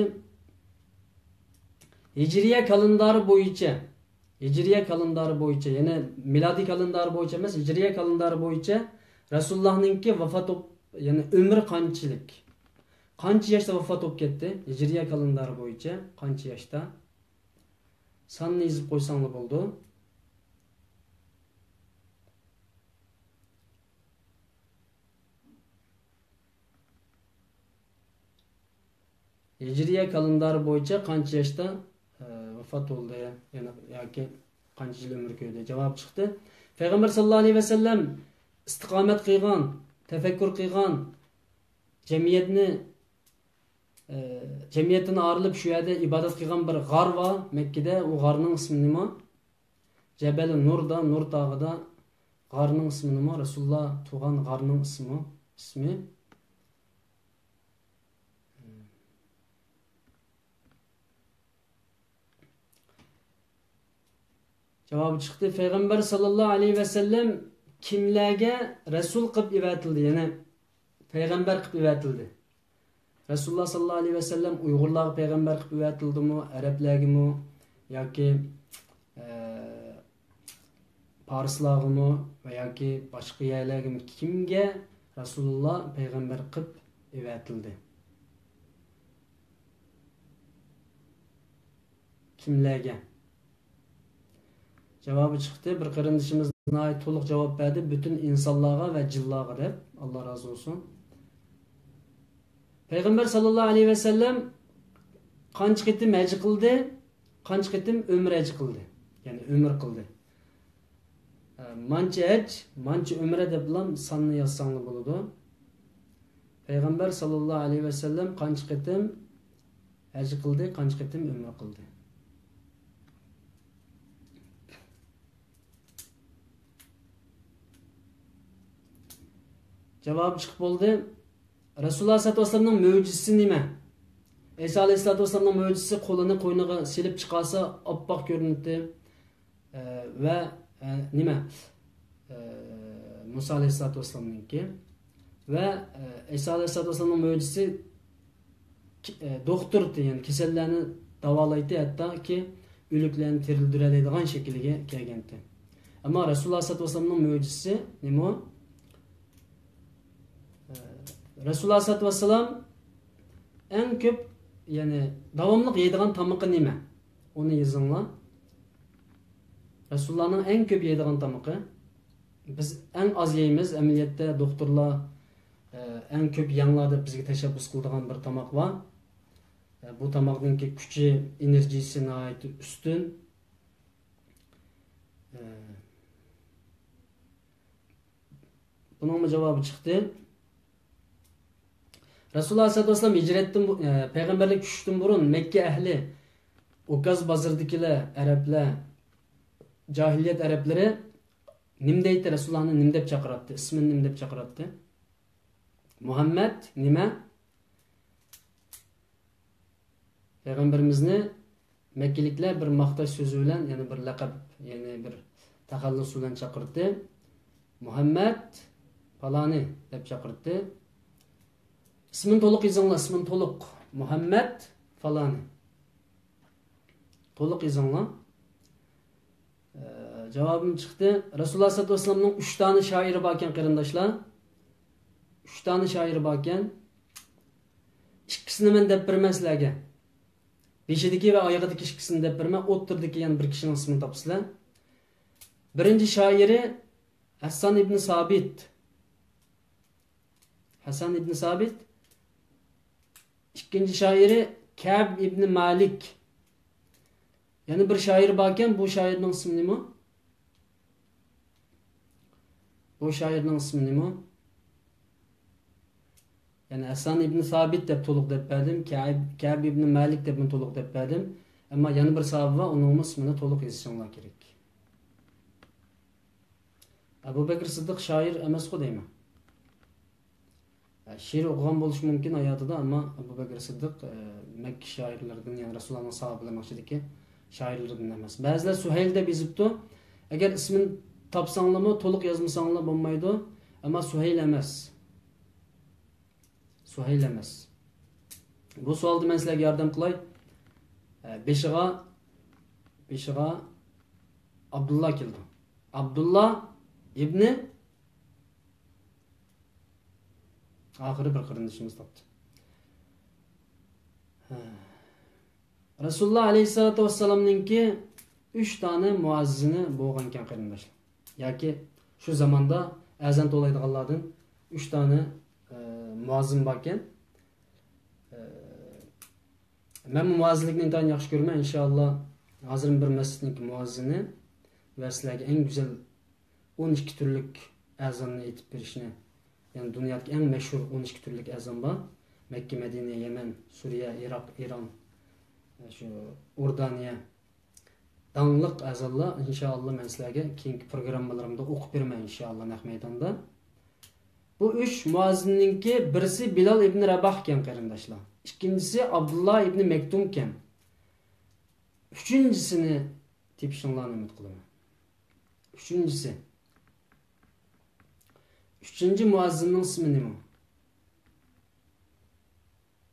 Hicriye kalendari bo'yicha, ya'ni milodiy kalendari bo'yicha emas, hicriye kalendari bo'yicha Rasulullahninki vafot, ya'ni umri qanchalik? Qancha yoshda vafot bo'lib ketdi? Hicriye kalendari bo'yicha qancha yoshda? Sanni yozib qo'ysanglar bo'ldi. Hicriye kalendari bo'yicha qancha yoshda vafot bo'ldi, ya'ni yoki qancha yil umr ko'rdi? Javob chiqdi. Payg'ambar sallallohu alayhi vasallam istiqomat qilgan, tafakkur qilgan, jamiyatdan ayrilib shu yerda ibodat qilgan bir g'or bor Mekkada. U g'orning ismi nima? Jabal Nurda, Nur tog'ida g'orning ismi nima? Rasululloh tug'an g'orning ismi Javob chiqdi. Payg'ambar sallallohu alayhi vasallam kimlarga rasul qilib evatildi, ya'ni payg'ambar qilib evatildi? Rasululloh sallallohu alayhi vasallam Uyg'urlarga payg'ambar qilib evatildimi, arablargami yoki farslargami va yoki boshqa yerlargami, kimga Rasululloh payg'ambar qilib evatildi? Kimlarga? Javobi chiqdi. Bir qarindoshimiz to'liq javob berdi. Bütün insonlarga va jinlarga deb. Alloh rozi bo'lsin. Payg'ambar sallallohu alayhi vasallam qancha qitim haj qildi, qancha qitim umr haj qildi, ya'ni umr qildi. Mancha haj, mancha umra deb bilan sonni yozsanglar bo'ladi. Payg'ambar sallallohu alayhi vasallam qancha qitim haj qildi, qancha qitim umr qildi? Javob chiqib bo'ldi. Rasululloh sallallohu alayhi vasallamning mo'jizasi nima? Isa alayhissalatu vasallamning mo'jizasi qo'lini qo'yniga silib chiqarsa oppoq ko'rinadi. Va nima? Musa alayhissalatu vasallamningki va Isa alayhissalatu vasallamning mo'jizasi doktordi, ya'ni kasallarni davolaydi, hattoki o'liklarni tirildiradigan shaklga kelgandi. Ammo Rasululloh sallallohu alayhi vasallamning mo'jizasi nima? Rasululloh sallallohu alayhi vasallam eng ko'p, ya'ni davomli yeydigan tamoqi nima? Uni yozinglar. Rasulullohning eng ko'p yeydigan tamoqi. Biz eng az yeymiz. Amaliyotda doktorlar eng ko'p yanglar deb bizga tashabbus qiladigan bir tamoq bor. Bu tamoqning kuchi, enerjisi nihoyat ustun. Bunun javobi chiqdi. Rasululloh sallallohu alayhi vasallam hijratdan payg'ambarlik tushishdan burun Makka ahli, Ukaz bozoridagilar, arablar, jahiliyat arablari nim deydi, Rasulullohni nim deb chaqiratdi, ismini nim deb chaqiratdi. Muhammad nima? Payg'ambarimizni Makkaliklar bir maqtash so'zi bilan, ya'ni bir laqab, ya'ni bir taxallus bilan chaqirdi. Muhammad falani deb chaqirdi. İsmin to'liq yozinglar, ismin to'liq. Muhammad falani. To'liq yozinglar. Javobim chiqdi. Rasululloh sallallohu alayhi vasallamning 3 tane shoiri bor ekan, qarindoshlar. 3 tane shoiri bor ekan. Ikkisini men deb berman sizlarga. Beshidagi va oyog'idagi ikkisini deb berman, o'ttirdagi yana bir kishining ismini topsizlar. Birinchi shoiri Hasan ibn Sabit. Hasan ibn Sabit. İkinci şairi Ka'b ibn Malik. Yani bir şair bakken bu şairin ismi nima? Bu şairin ismi nima? Yani Hasan ibn Sabit deb to'liq deb berdim, Ka'b ibn Malik deb to'liq deb berdim. Ama yana bir sababi var, onun ismini to'liq yozishinglar kerak. Abu Bakr Siddiq şair emas-ku deyman. Şiir o'qigan bo'lishi mumkin hayotida, ammo Abu Bakr Siddiq Makka shoirlaridan, ya'ni Rasulullohning sahobalarining ichidagi shoirlardan emas. Ba'zilar Suhayl deb yozibdi. Agar ismini topsanglarmi, to'liq yozmasanglar bo'lmaydi, ammo Suhayl emas. Suhayl emas. Bu savolda men sizlarga yordam qilay. Beshiga Abdullah keldi. Abdullah ibn Ahiri bir qarindishimiz topdi. Rasululloh alayhisolatu vassalamninki 3 tane muazzini bo'lgan ekan qarindoshlar. Yoki shu zamonda azan to'laydiganlardan 3 tane muazzin bor ekan. Men muazzinlikni intayin yaxshi ko'raman. Inshaalloh hozir bir masjidning muazzini va sizlarga eng go'zal 12 turlik azonni aytib berishni, yani dünyadaki en meşhur 12 türlük ezan var. Mekke, Medine, Yemen, Suriye, Irak, İran, şu Ordaniya. Danlıq ezanlar inşallah men sizlarga keyingi programmalarımda o'qib beraman inşallah naq maydonda. Bu 3 muazzinninki birisi Bilal ibn Rabah ekan qarindoshlar. İkincisi Abdullah ibn Mektum ekan. Üçüncüsini tepishinglarni umid qilaman. Üçüncü muazzinin ismi nima?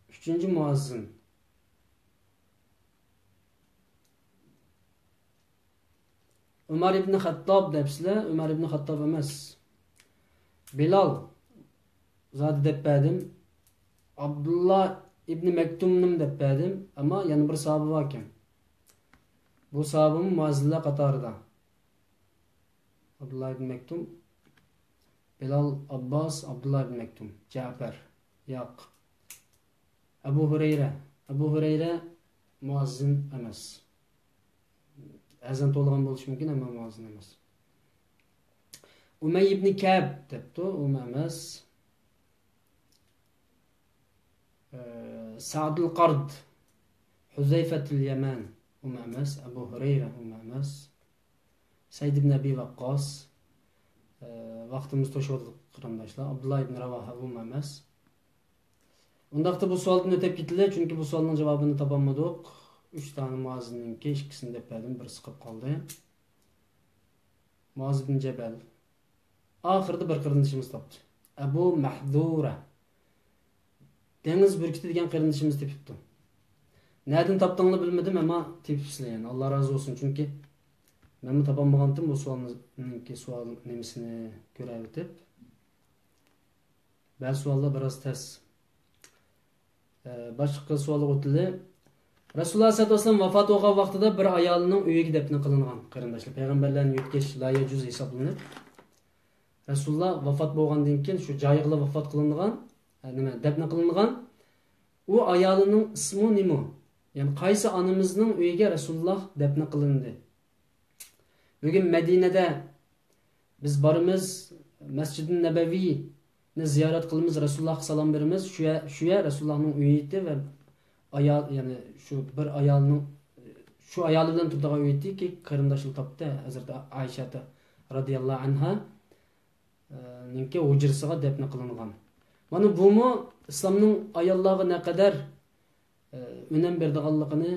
Üçüncü muazzin. Umar ibn Hattab debsizlar, Umar ibn Hattab emas. Bilal zodi deb berdim. Abdullah ibn Mektumnim deb berdim, ammo yana bir sahibi bor ekan. Bu sahibim muazzinlar qatorida. Abdullah ibn Mektum, Bilal, Abbas, Abdullah ibn Mektum, Ja'far, Yaq. Abu Hurayra muazzin emas. Azan to'lg'an bo'lishi mumkin, ammo muazzin emas. Umay ibn Ka'b debdi, u emas. Sa'dul Qard, Huzayfatul Yaman, u emas. Abu Hurayra, u emas. Said ibn Abi Waqqas, vaqtimiz to'shadi qarindoshlar. Abdullah ibn Ravaha bu emas. Undaqda bu savoldan o'tib ketdilar, chunki bu savolning javobini topolmadik. 3 tane muazzinninki ikkisini deb berdim, birisi qolib qoldi. Muaz ibn Jabal. Oxirida bir qarindishimiz topdi. Abu Mahdura. Dengiz burkiti degan qarindishimiz tepibdi. Nereden topdinglar bilmadim, ammo tepibsizlar yani. Alloh razı olsun, chunki men topolmagandim bu savolninki savol nemisini ko'rib o'tib. Bel sualla biraz tez. Başka sualı o'tildi. Rasululloh sallallohu alayhi vasallam vafot bo'lgan vaqtida bir ayolning uyiga dafn qilingan. Qarindoshlar, payg'ambarlarning yutkash la yajuz hisoblanib. Rasululloh vafot bo'lgandan keyin shu joyiga vafot qilingan, dafn qilingan. U ayolining ismi nima? Ya'ni qaysi onamizning uyiga Rasululloh dafn qilindi? Bugun Madinada biz borimiz, Masjid-i Nabaviyni ziyorat qilamiz, Rasulullohga salom beramiz. Shu yer Rasulullohning uyi edi va ayol, ya'ni shu bir ayolning shu ayoli bilan turadigan uyi ediki, qarindoshlik topdi Hazrat Aisha radhiyallohu anha ninki hujrasiga dafn qilingan. Mana bumi islomning ayollarga naqadar önem berdiganligini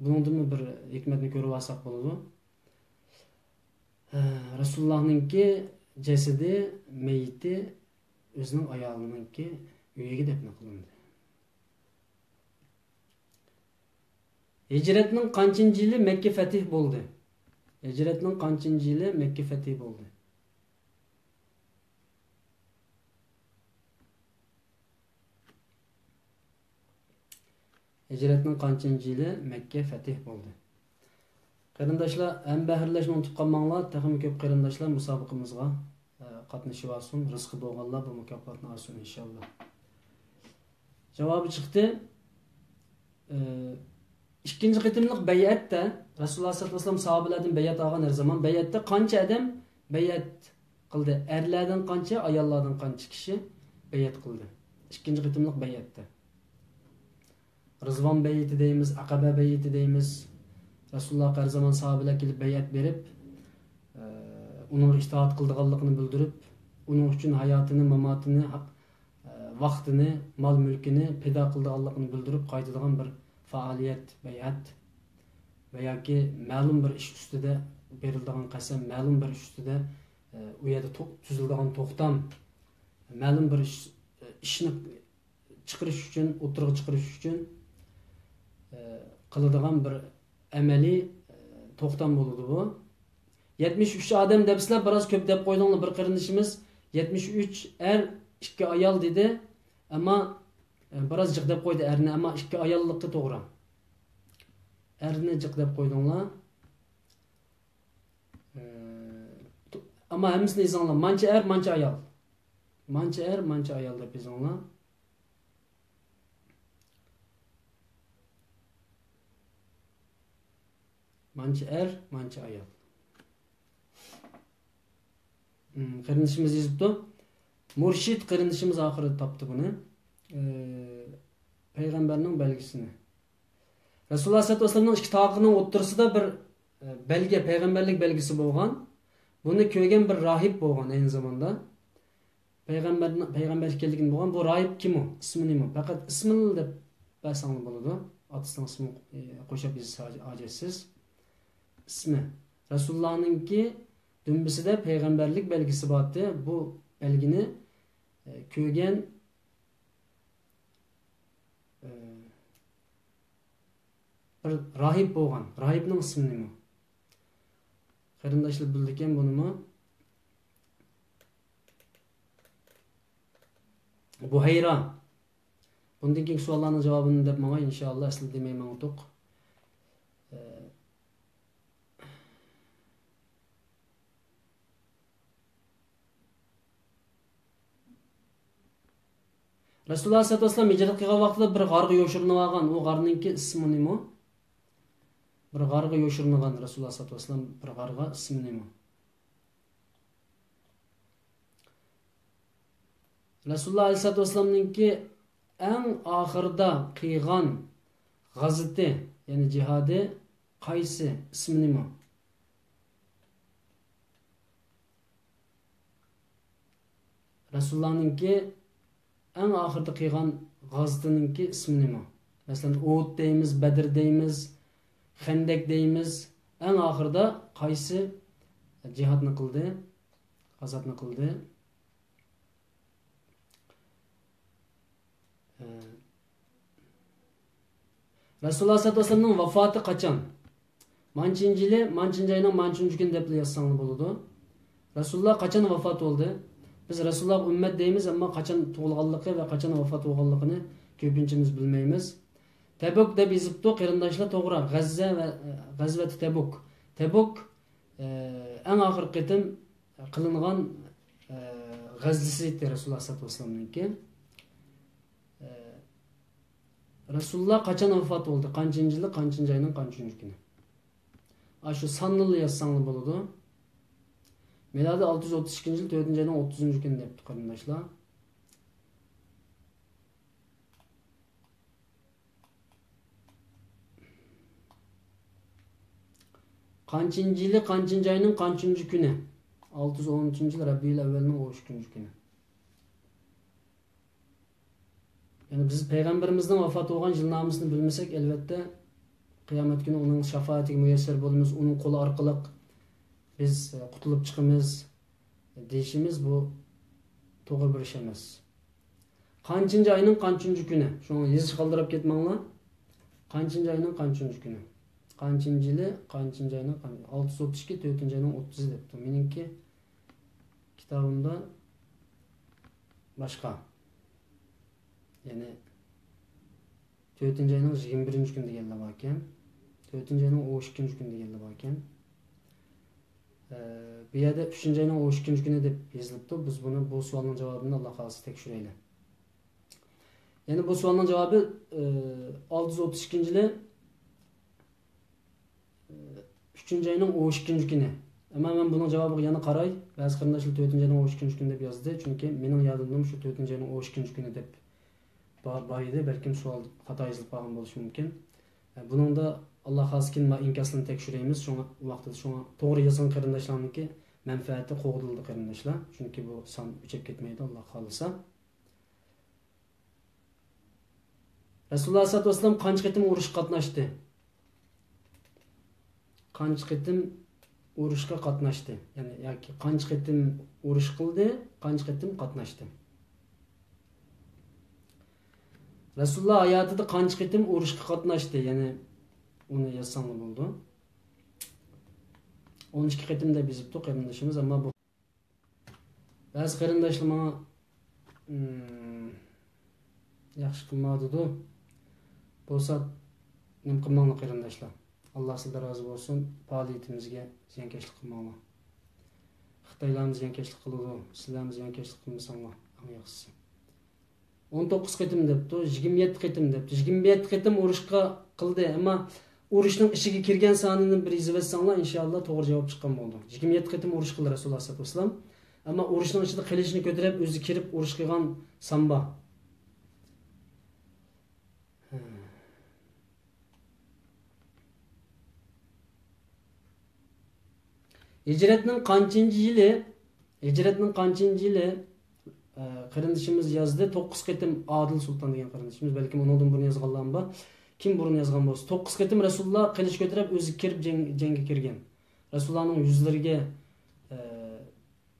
bundan bir hikmatni ko'rib olsak bo'ladi. Rasulullohninki jasadi, mayiti o'zining ayolininki uyiga dafn qilindi. Hicretning qanchinchi yili Makka fatih bo'ldi? Hicretning qanchinchi yili Makka fatih bo'ldi? Hicretning qanchinchi yili Makka fatih bo'ldi? Qarindoshlar, ham bahrlashni unutib qolmanglar. Texmi ko'p qarindoshlar musobaqamizga qatnashib olsin. Rizqi bo'lganlar bu mukofotni olsin inshaalloh. Javobi chiqdi. İkinci qitimliq bay'atda Rasululloh sallallohu alayhi vasallam sahobalardan bay'at olgan her zaman bay'atda qancha odam bay'at qildi? Erlardan qancha, ayollardan qancha kishi bay'at qildi? İkinci qitimliq bay'atda. Rizvon bay'ati deymiz, Aqaba bay'ati deymiz. Rasululloh her zaman sahobalar kelib bay'at berib, uning itoat qildiganligini bildirib, uning uchun hayotini, mamotini, vaqtini, mol mulkini fido qildiganligini bildirib qaytadigan bir faaliyet, bayat veya ki ma'lum bir ish ustida berildigan qasam, ma'lum bir ish ustida u yerda tuziladigan to'xtam, ma'lum bir ishni chiqarish uchun, o'tirg'i chiqarish uchun qiladigan bir amaliy to'xtam bo'ladi bu. 73 odam debsizlar, biroz ko'p deb qo'ydinglar. Bir qarindishimiz 73 er, 2 ayol dedi, ammo biraz jiq deb qo'ydi erni, ammo 2 ayollikka to'g'ri. Erni jiq deb qo'ydinglar. Ammo hammasini yozinglar. Mancha er, mancha ayol. Mancha er, mancha ayol deb yozinglar. Mancha er, mancha ayol. Qarindishimiz yozibdi. Murshid qarindishimiz oxirida topdi buni. Peygamberning belgisini. Rasululloh sallallohu alayhi vasallamning ikki toqining o'ttirisida bir belgi, payg'ambarlik belgisi bo'lgan. Buni ko'rgan bir rohib bo'lgan aynı zamanda. Payg'ambar kelgan bo'lgan. Bu rohib kim u? Ismi nima? Faqat ismini deb basanglar bo'ladi. Otasining ismini qo'shib yozsangiz hojasiz. Ismi. Rasulullohninki dumbisida payg'ambarlik belgisi bordi. Bu belgini ko'rgan bir rahib bo'lgan. Rahibning ismi nima? Qarindoshlar bildi ekan bunimi? Buhayra. Bundan keyingi savollarning javobini deb menga inshaalloh asli demayman o'tiq. Rasululloh sallallohu alayhi vasallam hijrat qilgan vaqtida bir g'arga yo'shirinib olgan. U g'arningki ismi nima? Bir g'arga yo'shiringan Rasululloh sallallohu alayhi vasallam bir g'arga ismi nima? Rasululloh alayhi vasallamninki eng oxirida qilgan g'azoti, ya'ni jihodi qaysi? Ismi nima? Rasulullohninki eng oxirida qilgan g'azotininki ismi nima? Masalan, Uhud deymiz, Badr deymiz, Xandak deymiz. Eng oxirida qaysi jihodni qildi? G'azotni qildi? Rasululloh sallallohu alayhi vasallamning vafoti qachon? Manchinchi yili, manchinchi oyning manchinchi kuni deb yozsangiz bo'ladi. Rasululloh qachon vafot bo'ldi? Biz Rasulullah ümmet deymiz, ama qachon tug'ilganligi va qachon vafot bo'lganligini ko'pinchamiz bilmaymiz. Tabuk deb yozibdi qarindoshlar, to'g'ri. G'azza va G'azvat Tabuk. Tabuk eng oxirgi qitim qilingan g'azvasi edi Rasululloh sollallohu alayhi vasallamniki. Rasululloh qachon vafot bo'ldi? Qanchinchi yili, qanchinchi oyning qanchinchi kuni? Shu sonli yazsangiz bo'ladi. Miladi 632 yil 4-oyning 30 kuni debdi qarindoshlar. Qanchinchi yili, qanchinchi oyning qanchinchi kuni? 613 yil Rabiul Avvalning 13 kuni. Yani biz Peygamberimizden vafat olan yılnamasını bilmesek, elbette kıyamet günü onun şefaatiga müyesser bo'lamiz, onun kolu arkalık biz qutulup çıkımız deyişimiz bu doğru bir iş emas. Qanchinchi ayının qanchinchi kuni? Şunu yazış kaldırıp ketmanglar. Qanchinchi ayının qanchinchi kuni? Qanchinchi yili, qanchinchi ayının 632, 4-oyning 30 debdi. Meningki kitabımda başka. Yani 4-oyning 21 kuni deganlar bor ekan. 4-oyning 12 kuni deganlar bor ekan. Bu yerda 3-oyning 12 kuni deb yozilibdi. Biz bunu bu savolning javobini Alloh xolisa tekshiraylik. Yani bu savolning javobi 632-yili 3-oyning 12 kuni. Ama ben bunun cevabı yana qaray. Ba'zi qarindoshlar 4-oyning 12 kuni deb yozdi. Chunki mening yodimda shu 4-oyning 12 kuni deb bor edi. Balkim savol xato yozilib qolgan bo'lishi mumkin. Bunun da Alloh xolisa inkasini tekshiramiz. Shunga vaqtida shunga to'g'ri yozgan qarindoshlarniki manfaati qo'g'dildi qarindoshlar. Chunki bu son o'chib ketmaydi Alloh xolisa. Rasululloh sollallohu alayhi vasallam qancha qitim urushga qatnashdi? Qancha qitim urushga qatnashdi? Yani yoki qancha qitim urush qildi, qancha qitim qatnashdi? Rasululloh hayotida qancha qitim urushga qatnashdi? Yani uni yazsam bo'ldi. 12 qitim deb yozibdi qarindoshimiz, ammo bu ba'zi qarindoshlar menga yaxshi qilmadi-da. Bo'lsa nim qilmanglar qarindoshlar. Allah sizden razı olsun. Faaliyetimizge ziyankeşlik qilmanglar. Xitoylarimiz ziyankeşlik qiladi, sizlarimiz ziyankeşlik qilmasanglar, eng yaxshisi. 19 qitim debdi, 27 qitim debdi. 27 qitim urushga qildi, ammo urushning ichiga kirgan sonini bir yozib etsanglar, inshaalloh to'g'ri javob chiqqan bo'ldi. 27 qitim urush qildi Rasululloh sollallohu alayhi vasallam. Ammo urushning ichida qilichni ko'tarib o'zi kirib urush qilgan samba. Hicretning qanchinchi yili qarindoshimiz yozdi. 9 qitim Adil Sultan degan qarindoshimiz, balkim undan buni yozganlar bor. Kim buni yozgan bo'lsa, 9 qitim Rasululloh qilich ko'tarib o'zi kirib jangga kirgan. Rasulullohning yuzlariga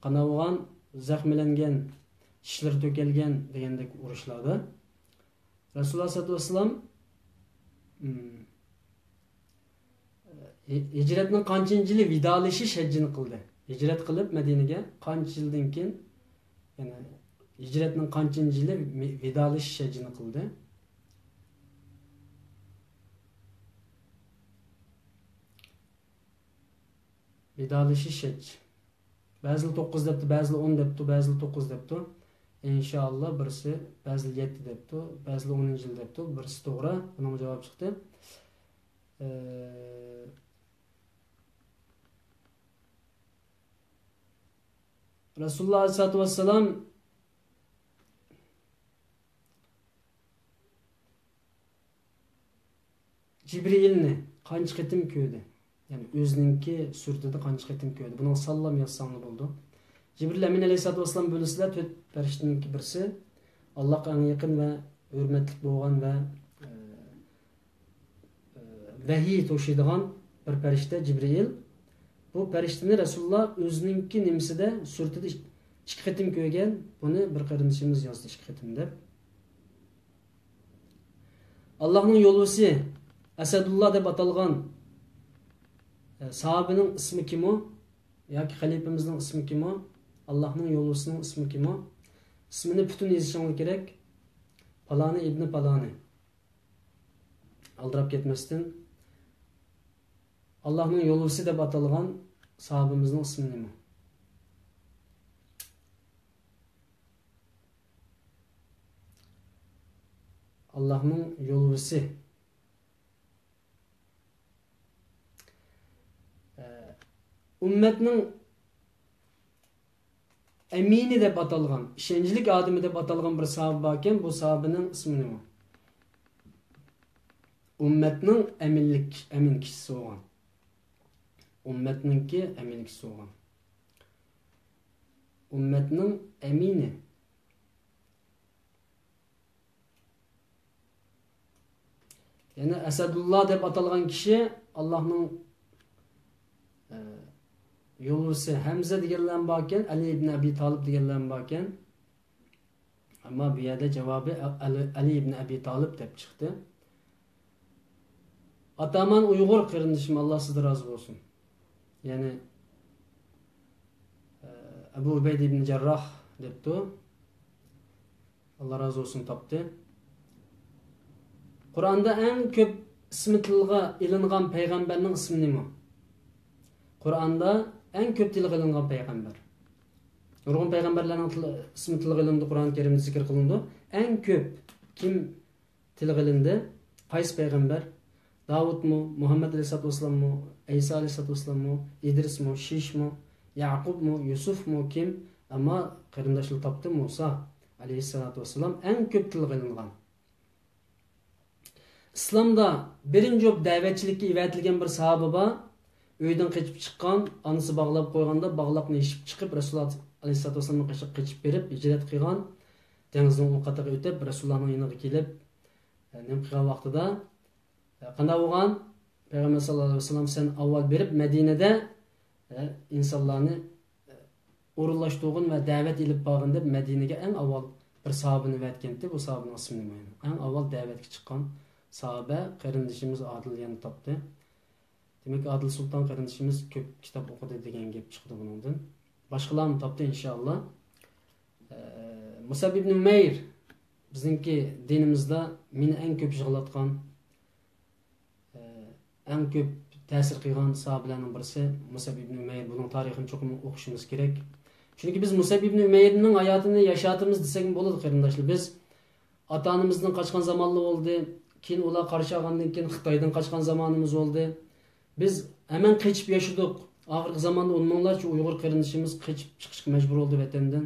qanavgan, zaxmlangan, tishlar to'kilgan degandek urushlarda Rasululloh sollallohu alayhi vasallam hicretning qanchinchi yili vidolashish hajjini qildi. Hicret qilib Madinaga qancha yildan keyin, yani hicretning qanchinchi yili vidolashish hajjini qildi. Vidolashish hajj. Ba'zilar 9 debdi, ba'zilar 10 debdi, ba'zilar 9 debdi. İnşallah birisi ba'zilar 7 debdi, ba'zilar 10-yil debdi. Birisi to'g'ri. Buning javobi chiqdi. Rasululloh aleyhissalatu vesselam Cibrilni qancha qitim ko'rdi? Yani o'zininki surtida qancha qitim ko'rdi? Buni sallam yazsanglar bo'ldi. Cibril Amin aleyhissalatu vesselam bo'lisizlar, 4 farishtaning birisi Allohga eng yaqin va hurmatli bo'lgan va vahiy to'shiydigan bir farishta Cibril. Bu farishtani Rasululloh o'zininki nimisida surtida 2 qitim ko'rgan. Buni bir qarindoshimiz yozdi 2 qitim deb. Allohning yo'lchisi Asadulloh deb atalgan sahabening ismi kim o? Yoki xalifamizning ismi kim o? Allohning yo'lchisining ismi kim o? İsmini bütün yazışınız gerek. Palani İbni Palani. Aldırap ketmestin. Allah'ın yo'lchisi deb atalgan sahabimizning ismi nima? Allah'ın yo'lchisi. Ümmetning emini deb atalgan, ishonchlik odami deb atalgan bir sahoba bor ekan, bu sahobaning ismi nima? Ümmetning emin kishisi bo'lgan. Ümmetninki emin kishisi bo'lgan. Ümmetning emini. Yani Esadullah deb atalgan kishi Allohning yo'lchisi. Hamza deganlar bor ekan, Ali ibn Abi Talib deganlar bor ekan. Ammo bu yerda javobi Ali ibn Abi Talib deb chiqdi. Ataman Uyg'ur qarindishim, Alloh sizdan rozi bo'lsin. Yani Abu Ubayd ibn Jarrah debdi. Allah razı olsun topdi. Qur'onda eng ko'p ismi tilga ilingan payg'ambarning ismi nima? Qur'onda eng ko'p tilga ilingan payg'ambar. Nurg'un payg'ambarlarning ismi tilga ilindi, Qur'on Karimda zikr qilindi. Eng ko'p kim tilga ilindi? Qaysi payg'ambar? Davudmi, Muhammad alayhisolatu vasallammi, Isa alayhisolatu vasallammi, Idrismi, Shishmi, Yaqubmi, Yusufmi kim? Ammo qarindoshlar topdi, Musa alayhisolatu vasallam eng ko'p tilga ilingan. İslamda birinci da'vatchilikka evatilgan bir sahoba bor. Uydan qochib chiqqan, onasi bog'lab qo'yganda bog'loqni yechib chiqib, Rasululloh alayhisolatu vasallamga qochib berib, hijrat qilgan. Dengizning u qatag'i o'tib, Rasulullohning yoniga kelib, nim qilgan vaqtida qanday bo'lgan? Payg'ambar sallallohu alayhi vasallam sen avval berib Madinada insonlarni o'rinlashtirgan va da'vat ilib borgan deb Madinaga eng avval bir sahobani evatgandi. Bu sahobaning ismi nima? Eng avval da'vatga chiqqan sahabe qarindishimiz Adil yana topdi. Demek Adil Sultan qarindishimiz ko'p kitob o'qidi degan gap chiqdi bundan. Boshqalarni topdi inshaalloh. Musab ibn Umayr bizningki dinimizda meni eng ko'p yig'latgan, eng ko'p ta'sir qilgan sahobalarning birisi Musab ibn Umayr. Buning tarixini cho'qim o'qishimiz kerak. Chunki biz Musab ibn Umayrning hayotini yashatimiz desak bo'ladi qarindoshlar. Biz ota-onamizdan qochgan zamonlar bo'ldi. Keyin ular qarshi olgandan keyin Xitoydan qochgan zamonimiz bo'ldi. Biz hemen qochib yashadik. Oxirgi zamonda 10 minglarcha Uyg'ur qarindishimiz qochib chiqishga majbur bo'ldi vatandan.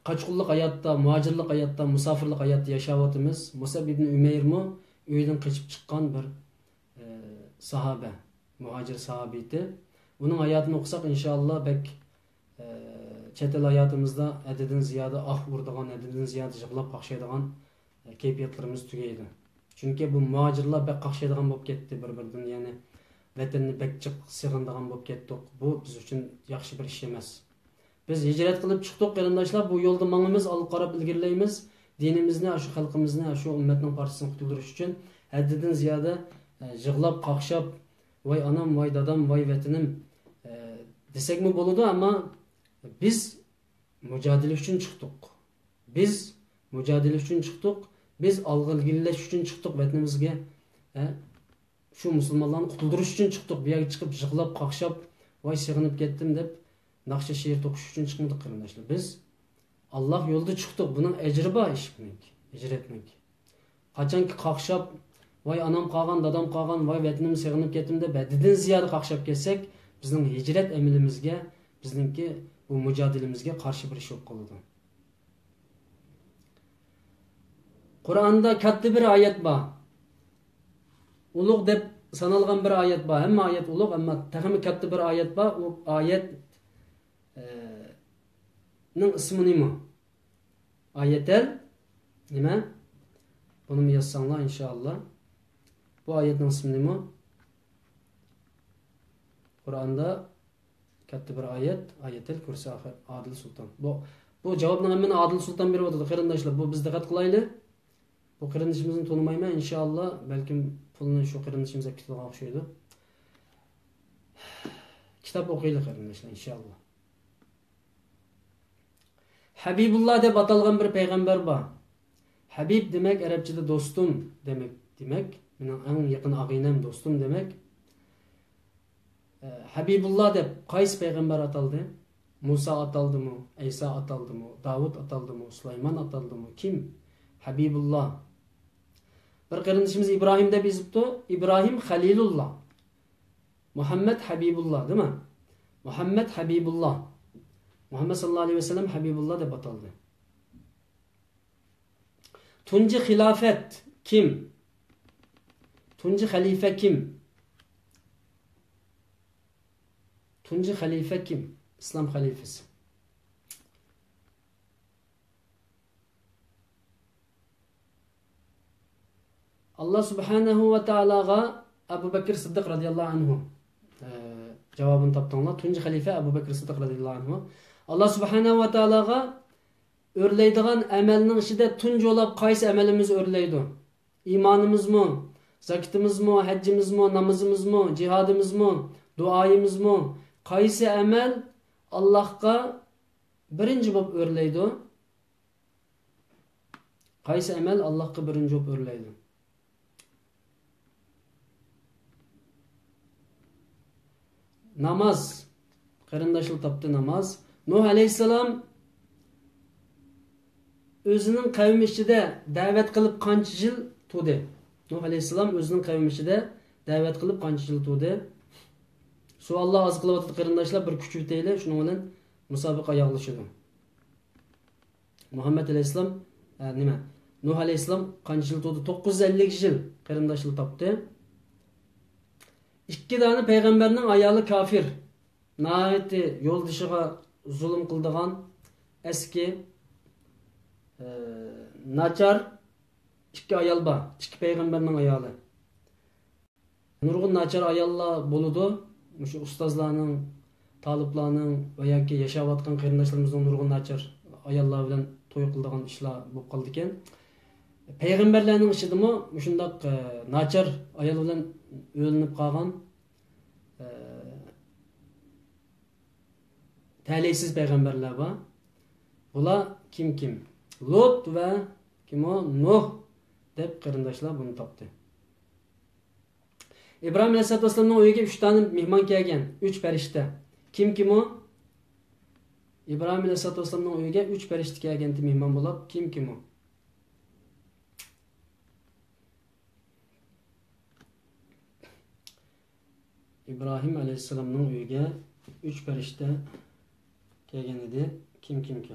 Qochqinlik hayotda, muhojirlik hayotda, musofirlik hayotda yashayotimiz. Musab ibn Umayrmi uydan qochib chiqqan bir sahoba, muhojir sahabiydi. Buning hayotini o'qisak inshaalloh bek chet el hayotimizda adaddan ziyoda urdigan, adaddan ziyoda yig'lab qaqshaydigan kayfiyatlarimiz tugaydi. Chunki bu muhojirlar bek qaqshaydigan bo'lib ketdi bir-biridan, ya'ni vatanni bekchiq sig'indigan bo'lib ketdik. Bu biz uchun yaxshi bir ish emas. Biz hijrat qilib chiqdik qarindoshlar, bu yo'lda mangimiz, olib qarab ilgirlaymiz. Dinimizni, shu xalqimizni, shu ummatning parchasini qutildirish uchun haddidan ziyoda yig'lab qaqshab, voy anam, voy dadam, voy vatanim desakmi bo'ladi, ammo biz mujodila uchun chiqdik. Biz mujodila uchun chiqdik. Biz alg'ilgillash uchun chiqdik vatanimizga. Shu musulmonlarni qutuldirish uchun chiqdik. Bu yerga chiqib yig'lab qaqshab, voy sig'inib ketdim deb naqsha she'r to'qish uchun chiqmadik qarindoshlar. Biz Alloh yo'lida chiqdik. Buning ajri bor ish buning. Hijratning. Qachonki qaqshab, voy anam qolgan, dadam qolgan, voy vatanim sig'inib ketdim deb haddidan ziyoda qaqshab ketsak, bizning hijrat amilimizga, bizningki bu mujodilimizga qarshi bir ish bo'lib qoladi. Qur'onda katta bir oyat bor. Ulug' deb sanalgan bir oyat bor. Hamma oyat ulug', ammo taxmi katta bir oyat bor. U oyat ning ismi nima? Oyatel nima? Buni yazsanglar inshaalloh. Bu oyatning ismi nima? Qur'onda katta bir oyat, Oyatel Kursi Adil Sultan. Bu javobni hammani Adil Sultan berib o'tadi qarindoshlar. Bu biz diqqat qilaylik. Bu qarindishimizni tonimayman inshaalloh, balkim pulni shu qarindishimizga ketadigan o'xshaydi. Kitob o'qiylik qarindoshlar inshaalloh. Habibullah deb atalgan bir payg'ambar bor. Habib demek Arapçada dostum demek. Mening eng yaqin ag'inam dostum demek. Habibullah deb qaysi payg'ambar ataldi? Musa ataldımı? İsa ataldımı? Davud ataldımı? Süleyman ataldımı? Kim? Habibullah. Bir qarindishimiz İbrahim deb yozibdi. İbrahim Halilullah. Muhammed Habibullah, değil mi? Muhammed Habibullah. Muhammed sallallahu aleyhi ve sellem Habibullah deb ataldi. Tunji xilafet kim? Tunji xalife kim? Tunji xalife kim? İslam halifesi. Allah subhanahu ve ta'alaga Abu Bakr Sıddık radıyallahu anhu cevabını taptanlar. Tunji halife Abu Bakr Sıddık radıyallahu anhu. Allah subhanahu ve ta'alaga örleydiğen emelinin içinde tunji olab qaysi emelimiz örleydi? İmanımız mı? Zakitimiz mı? Haccimiz mı? Namazımız mı? Cihadımız mı? Duayımız mı? Qaysi emel Allah'a birinci bop örleydi? Qaysi emel Allah'a birinci bop örleydi? Namaz. Qarindoshlar tapdı namaz. Nuh aleyhisselam özünün qavmi ichida da'vat qilib qancha yil turdi? Nuh aleyhisselam özünün qavmi ichida da'vat qilib qancha yil turdi? Suallar az qilyapti qarindoshlar, bir kuchaytayli, shuning bilan musobaqa yog'lashadi. Muhammed aleyhisselam nima? Nuh aleyhisselam qancha yil turdi? 950 yil qarindoshlar tapdi. İki tane peygamberinin ayağlı kafir. Nahayeti yoldışıga zulüm kıldıgan eski naçar iki ayal var. İki peygamberinin ayalı. Nurgun naçar ayalla boludu. Şu ustazlarının, taliplarının veya ki yaşavatkan qarindoshlarımızın nurgun naçar ayallar bilen to'y kıldıgan işler bo'lib qoldi ekan. Peygamberlerinin işidimi shundoq naçar ayal bilen o'linib qolgan talihsiz peygamberler var. Bular kim? Lut ve kim o? Nuh deb qarindoshlar bunu topdi. İbrahim aleyhissalatu vesselam'ın uyiga 3 tane mehmon kelgan, 3 farishta. Kim o? İbrahim aleyhissalatu vesselam'ın uyiga 3 farishta kelgan mehmon bo'lib, kim o? İbrahim aleyhisselam'ın uyiga 3 farishta kelgan edi. Kim keldi?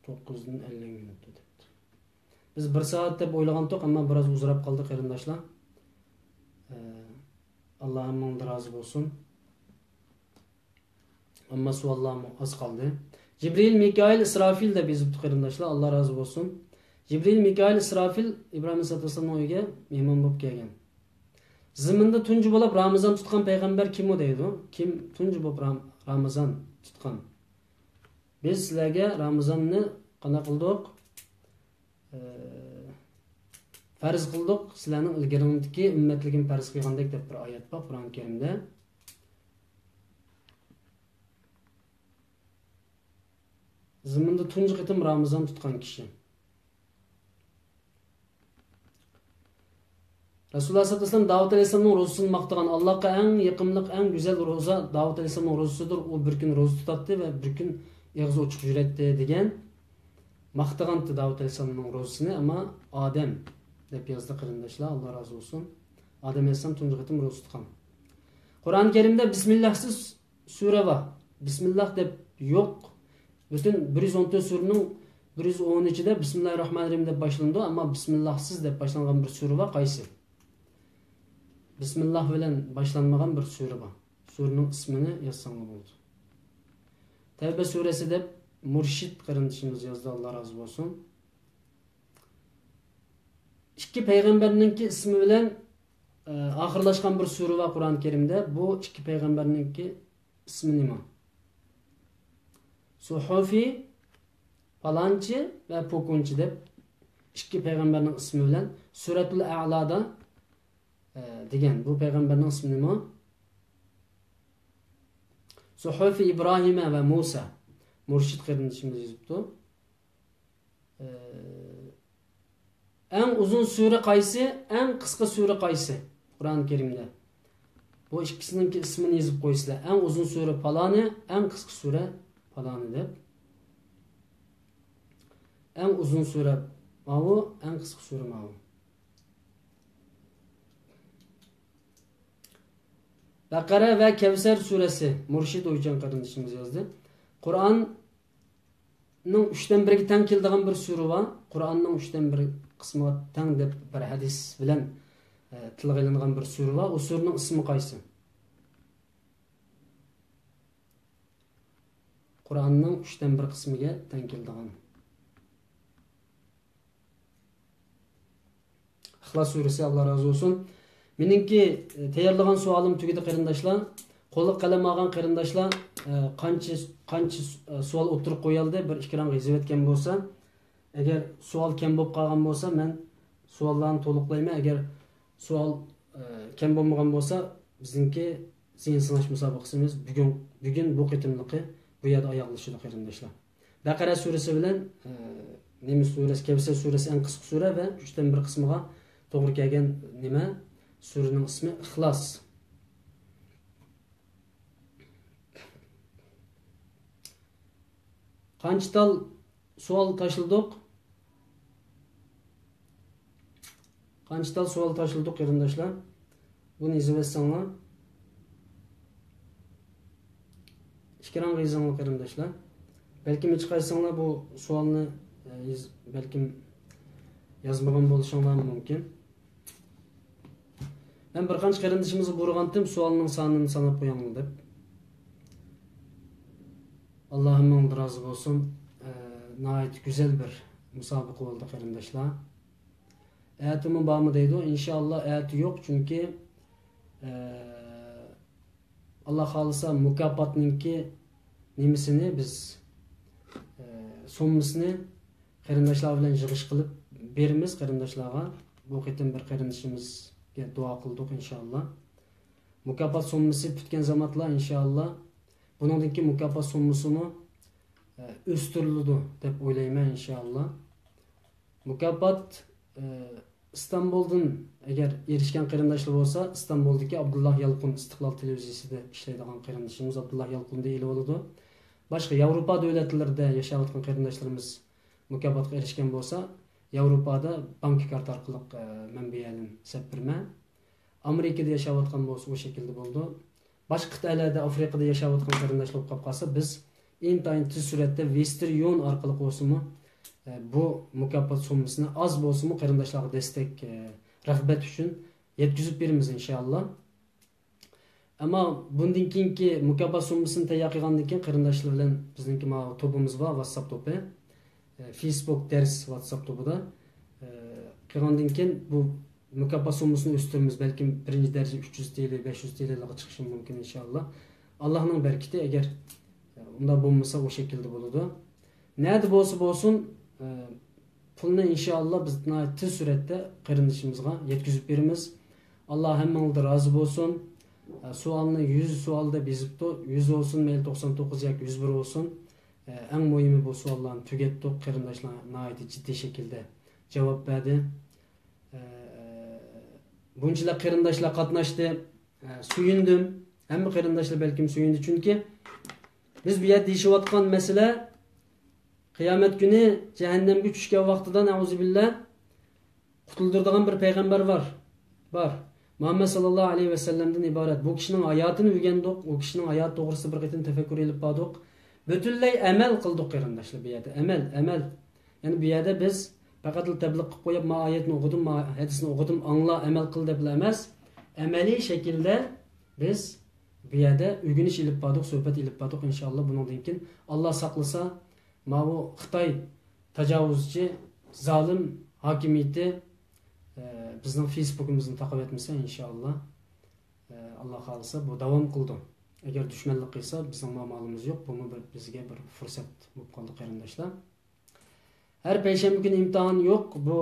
To'qqizdan 50 minut debdi. Biz 1 soat deb o'ylagandik, ammo biroz uzrab qoldi qarindoshlar. Allohim undan rozi bo'lsin. Ammo savollarım az qoldi. Jibril, Mikail, İsrafil deb yozibdi qarindoshlar. Allah rozi bo'lsin. Jibril, Mikail, İsrafil İbrahim aleyhissalomning uyiga mehmon bo'lib kelgan. Ziminda tunji bo'lib Ramazon tutgan payg'ambar kim o deydi? Kim tunji bo'lib Ramazon tutgan? Biz sizlarga Ramazonni qanday qildik? Farz qildik. Sizlarning ilgaringdagi ummatligim farz qilgandek deb bir oyat bor Qur'oni Karimda. Ziminda tunji qitim Ramazon tutgan kishi. Resulullah sallallahu aleyhi ve sellem Davud aleyhisselam'ın rozusunu maqtagan. Allah'a en yakınlık, en güzel roza Davud aleyhisselam'ın rozusudur. O bir gün rozu tutattı ve bir gün ağzı uçuk yüretti degen maqtagandı Davud aleyhisselam'ın rozusunu, ama Adem deb yazdı qarindoshlar. Allah razı olsun. Adem aleyhisselam tunji qitim rozu tutgan. Kur'an-ı Kerim'de Bismillahsiz sure var. Bismillah deb yok. Bütün 114 surenin 113'de Bismillahirrahmanirrahim deb başlandı, ama Bismillahsiz deb başlangan bir sure var. Qaysi? Bismillah bilen başlanmagan bir sure var. Surenin ismini yazsam oldu. Tevbe suresi deb Murşid qarindishimiz yazdı, Allah razı olsun. İki peygamberninki ismi bilen ahırlaşkan bir sure var Kur'an-ı Kerim'de. Bu iki peygamberninki ismi nima? Suhufi falanchi ve pokunchi deb iki peygamberning ismi bilen Suratul A'la'da degan bu peygamberning ismi nima? Suhufi İbrahim'e ve Musa. Murşid kardeşimiz yazıptı. En uzun sure qaysi, en qisqa sure qaysi? Kur'an-ı Kerim'de. Bu ikisinin ismini yazıp koysuzlar. En uzun sure falanı, en qisqa sure falanı deb. En uzun sure mavu, en qisqa sure mavu. Bakara ve Kevser suresi. Murşid Oycan kardeşimiz yazdı. Kur'an'ın 3'ten 1'e teng keldiğin bir sure var. Kur'an'ın 3'ten 1 qismiga teng deb bir hadis bilan tilga ilingan bir sure var. O surening ismi qaysi? Kur'an'ın 3'ten 1 qismiga teng keldiğin. İhlas suresi, Allah razı olsun. Meningki tayyorlagan savolim tugadi qarindoshlar. Qo'lga qalam olgan qarindoshlar qancha savol o'tirib qo'yildi, bir ekran yozib etgan bo'lsa, agar savol kam bo'lib qolgan bo'lsa, men savollarni to'liqlayman. Agar savol kam bo'lmagan bo'lsa, bizningki zihin sinash musobaqasimiz bugun bu qitimliqi bu yerda oyoqlashadi qarindoshlar. Baqara surasi bilan Nemis surasi, Kevser surasi en qisqa sura va 3'ten 1 qismiga to'g'ri kelgan nima? Surenin ismi İhlas. Qancha tal savol tashildik? Qancha tal savol tashildik qarindoshlar? Buni yozib olsanglar. Ikkiran g'izinglar qarindoshlar. Balkim hech qaysinglar bu savolni balkim yozmagan bo'lishinglar mumkin. Ben bir qancha qarindoshimizga buyurgandim, savolning sonini sanab qo'yinglar deb. Allohim ondan razı olsun. Nəhayət güzel bir musabaqa oldu qarindoshlar. Ayatımın bağımı deydi o. İnşallah ayatı yok çünkü Allah xalisa mukafotninki nimisini biz summasini qarindoshlar bilan yig'ish qilib beramiz qarindoshlarga. Bu qitim bir qarindoshimizga duo qildik inşallah. Mukafot summasi bitgan zamonlar inşallah buningdagi mukafot summasini o'stiriladi deb o'ylayman inşallah. Mukafot İstanbul'dan eğer erişken qarindoshlar bo'lsa, İstanbul'daki Abdullah Yalqun İstiqlal televiziyasida ishlaydigan qarindoshimiz Abdullah Yalqun deyilib oladi. Başka Avrupa devletlerinde yaşayotgan qarindoshlarimiz mukofotga erishgan bo'lsa, Avrupada bank karta orqali manbalarni sepirma. Amerikada yaşayotgan bo'lsa o şekilde bo'ldi. Başka qit'alarda Afrikada yaşayotgan qarindoshlar bo'lib qolsa, biz intayin tez suratda Western Union orqali qo'simi bu mukofot summasini az bo'lsa-mu qarindoshlarga destek rag'bat uchun yetkazib beramiz inshaalloh. Ama bundan keyingi mukofot summasini tayyor qilgandan keyin qarindoshlar bilan bizningki topimiz bor, WhatsApp to'pi, Facebook ders WhatsApp to'pida qilgandan keyin bu mukofot summasini o'stiramiz. Balkim birinchi daraja 300 TL, 500 TL ga chiqishi mumkin inshaalloh. Allohning barakati, agar unda bo'lmasa o şekilde bo'ladi. Nerede bo'lsa pulni inşallah biz tez suratda qarindoshimizga yetkazib beramiz. Allah hammangizdan razı olsun. Sualni 100 sualda bezibdi. 100 olsun, mayli 99 yoki 101 olsun. Eng muhimi bu savollarni tugatdik. Qarindoshlar nihoyat jiddiy shaklda javob berdi. Bunchalar qarindoshlar qatnashdi. Suyundim. Hamma qarindoshlar balkim suyundi chunki biz bu yerda deyishayotgan masala Kıyamet günü cehennemge tushgan vaqtidan auzubillah qutuldiradigan bir payg'ambar var. Muhammed sallallahu aleyhi ve sellem'den ibaret. Bu kişinin hayatını öğrendik. O kişinin hayat doğrusu bir qitim tefekkür edip badık. Bütünley emel kıldık qarindoshlar bu yerda. Emel. Yani bu yerda biz faqat tebliğ qilib qo'yib, ma ayetni o'qidim, ma hadisni o'qidim, angla, emel qil deb emas. Amaliy shaklda biz bu yerda o'rganish ilib badık, suhbat ilib badık inshaalloh. Bundan keyin Allah saqlasa bu Xitoy tajovuzchi zalim hokimiyati bizning Facebook'imizni taqib etmasa inshaalloh Allah xolisa bu davom qildi. Agar dushmanlik qilsa bizning ma'lumotimiz yo'q. Bu bizga bir fursat bo'lib qoldi qarindoshlar. Her payshanba imtihan yok. Bu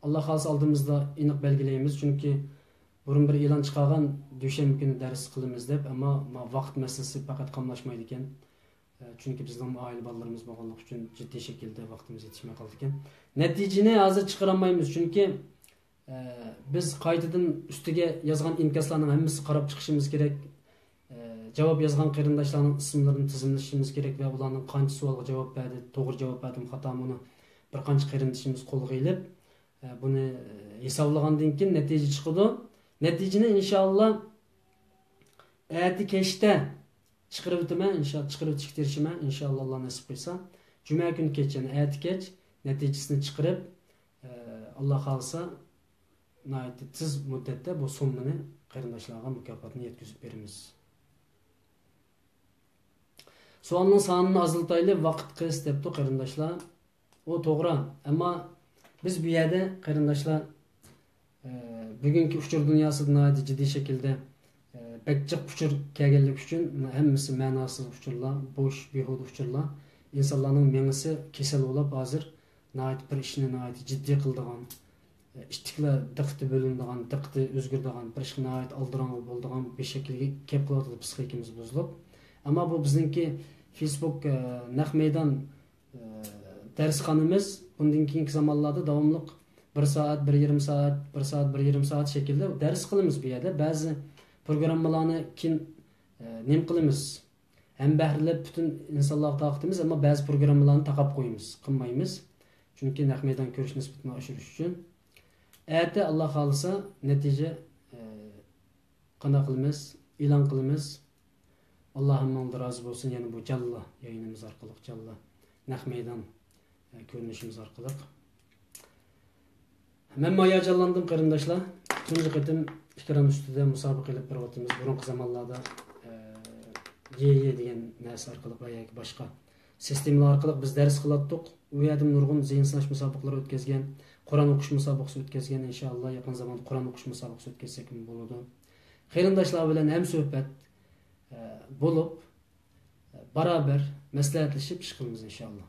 Allah xolisa oldimizda aniq belgilaymiz. Chunki burun bir e'lon chiqargan dushanba kuni dars qilamiz deb, ammo vaqt masalasi faqat qamlashmaydi ekan. Chunki bizning oila bolalarimiz bo'lganligi uchun jiddiy shaklda vaqtimiz yetishmay qoldi ekan. Natijani hozir chiqara olmaymiz, chunki biz qaytadan ustiga yozgan inkaslarning hammasini qarab chiqishimiz kerak. Javob yozgan qarindoshlarning ismlarini tizimlashimiz kerak va ularning qancha savolga javob berdi, to'g'ri javob berdimi, xatami, uni bir qancha qarindoshimiz qo'lga ilib, buni hisoblagandan keyin natija chiqadi. Natijani inshaalloh erta kechda chiqarib o'taman, inshaalloh chiqarib o'tishga tirishaman, inshaalloh Alloh nasib qilsa. Juma kuni kechani erta kech natijasini chiqarib, Alloh xolsa tez muddatda bu summani qarindoshlarga mukofotni yetkazib beramiz. So'alning sonini aziltayli, vaqt qis debdi qarindoshlar. O to'g'ri, ammo biz bu yerda qarindoshlar bugungi uchur dunyosida jiddiy shaklda bakchiq uchur kelganlik uchun hammasi ma'nosiz uchurlar, bo'sh, behuda uchurlar. İnsanlarning mengisi kasal bo'lib, hozir bir ishni jiddiy qildigan, ishtiklar diqqati bo'linadigan, diqqati o'zgaradigan, bir ishni aldiran bo'ladigan bir shaklga kelib qoladi, psixikamiz buzilib. Ammo bu bizningki Facebook naq maydon darsxonamiz bundan keyingi zamonlarda davomli 1 soat, 1,5 soat, 1 soat, 1,5 soat shaklda dars qilamiz bu yerda. Ba'zi programmalarni keyin nim qilamiz. Hem bahrilab bütün insonlarga taqdimiz, ammo ba'zi programmalarni taqab qo'yamiz, qilmaymiz. Chunki naq maydon ko'rish nisbatini oshirish uchun. Erta Alloh xolisa natija qana qilamiz, e'lon qilamiz. Allohim ondan rozi bo'lsin, yana bu jalla yayınımız orqali, jalla naq maydon ko'rinishimiz orqali. Men hayajonlandim qarindoshlar. Tunji qatim ekran ustida musobaqa qilib biryapmiz. Burungi zamonlarda ye degan narsa orqali va yoki boshqa sistemalar orqali biz dars qilatdik. U yerda nurg'un zihin sinash musobaqalari o'tkazgan, Qur'on o'qish musobaqasi o'tkazgan, inshaalloh yaqin zamonda Qur'on o'qish musobaqasi o'tkazsak bo'ladi. Qarindoshlar bilan ham suhbat bo'lib, barabar maslahatlashib ish qilamiz inshaalloh.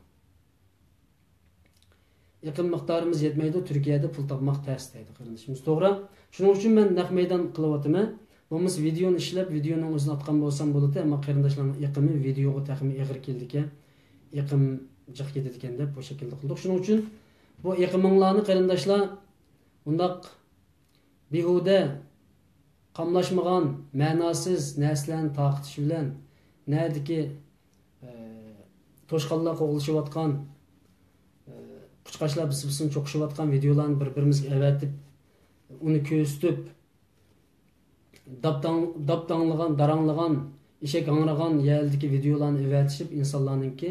Yaqin miqdorimiz yetmaydi, Turkiyada pul topmoq tez deydi qarindoshimiz. To'g'ri. Shuning uchun men naq maydon qilyapman. Bo'lmasa videoni ishlab, videoning o'zini atgan bo'lsam bo'ladi, ammo qarindoshlarning yiqimi videoga taqimi ig'ir keldi ekan, yiqim jiq ketdi ekan deb bu shaklda qildik. Shuning uchun bu yiqiminglarni qarindoshlar undaq behuda qamlashmagan, ma'nosiz narsalarni taqitish bilan nerdiki to'shqonlar qo'g'ilishayotgan, quchqashlar bisibisini cho'qishayotgan videolarni bir-birimizga avatib, uni ko'zitib, daptanlagan, daranglagan, eshak hangragan yerdagi videolarni avatishib, insonlarningki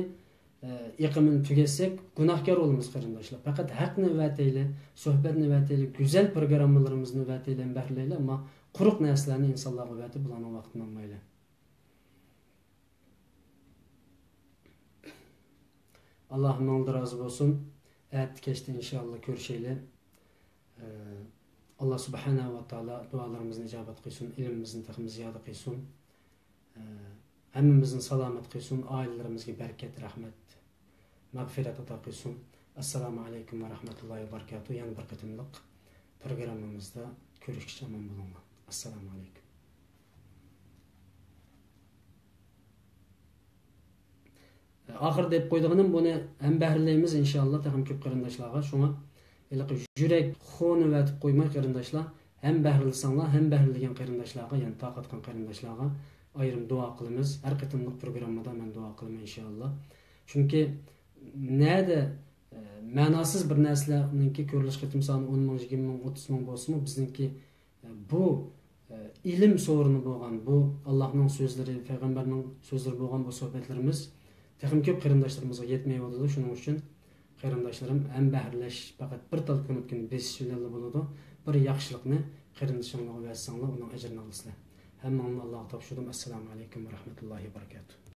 yiqimini tugatsak, gunohkor bo'lamiz qarindoshlar. Faqat haqni avatayli, suhbatni avatayli, go'zal programmalarimizni avatayli, bahrilayli, ammo quruq narsalarni insonlarga avatib, bularning vaqtini olmayli. Allohim ondan rozi bo'lsin. Erta kechda inshaalloh ko'rishaylik. Allah subhanahu va taala dualarimizni ijobat qilsin, ilmimizni taqimiz ziyoda qilsin. Hammamizni salomat qilsin, oilalarimizga barakat, rahmat, mag'firat ato qilsin. Assalomu alaykum va rahmatullohi va barakatuh. Yana bir qatimliq programmamizda ko'rishgacha omon bo'linglar. Assalomu alaykum. Oxir deb qo'ydiganim buni ham bahrilaymiz inshaalloh, taqim ko'p qarindoshlarga. Shunga yurak xoni vatib qo'ymay qarindoshlar, ham bahrilasanglar, ham bahrilagan qarindoshlarga, ya'ni taqatgan qarindoshlarga ayrim duo qilamiz. Har qatimliq programmada men duo qilaman inshaalloh. Chunki nada ma'nosiz bir narsalarningki ko'rilish qatim soni 10 ming, 20 ming, 30 ming bo'lsa-mu, bizningki bu ilm so'rini bo'lgan, bu Allohning so'zlari, payg'ambarning so'zlari bo'lgan bu suhbatlarimiz texim ko'p qarindoshlarımızga yetmayotdi. Shuning uchun qarindoshlarim ham bahrilash faqat bir tal kunutgan besish bilan bo'ladi. Bir yaxshilikni qarindoshingizga bersanglar, uning ajrini olasizlar. Hammani Alloh topshirdim. Assalomu alaykum va rahmatullohi va barakatuh.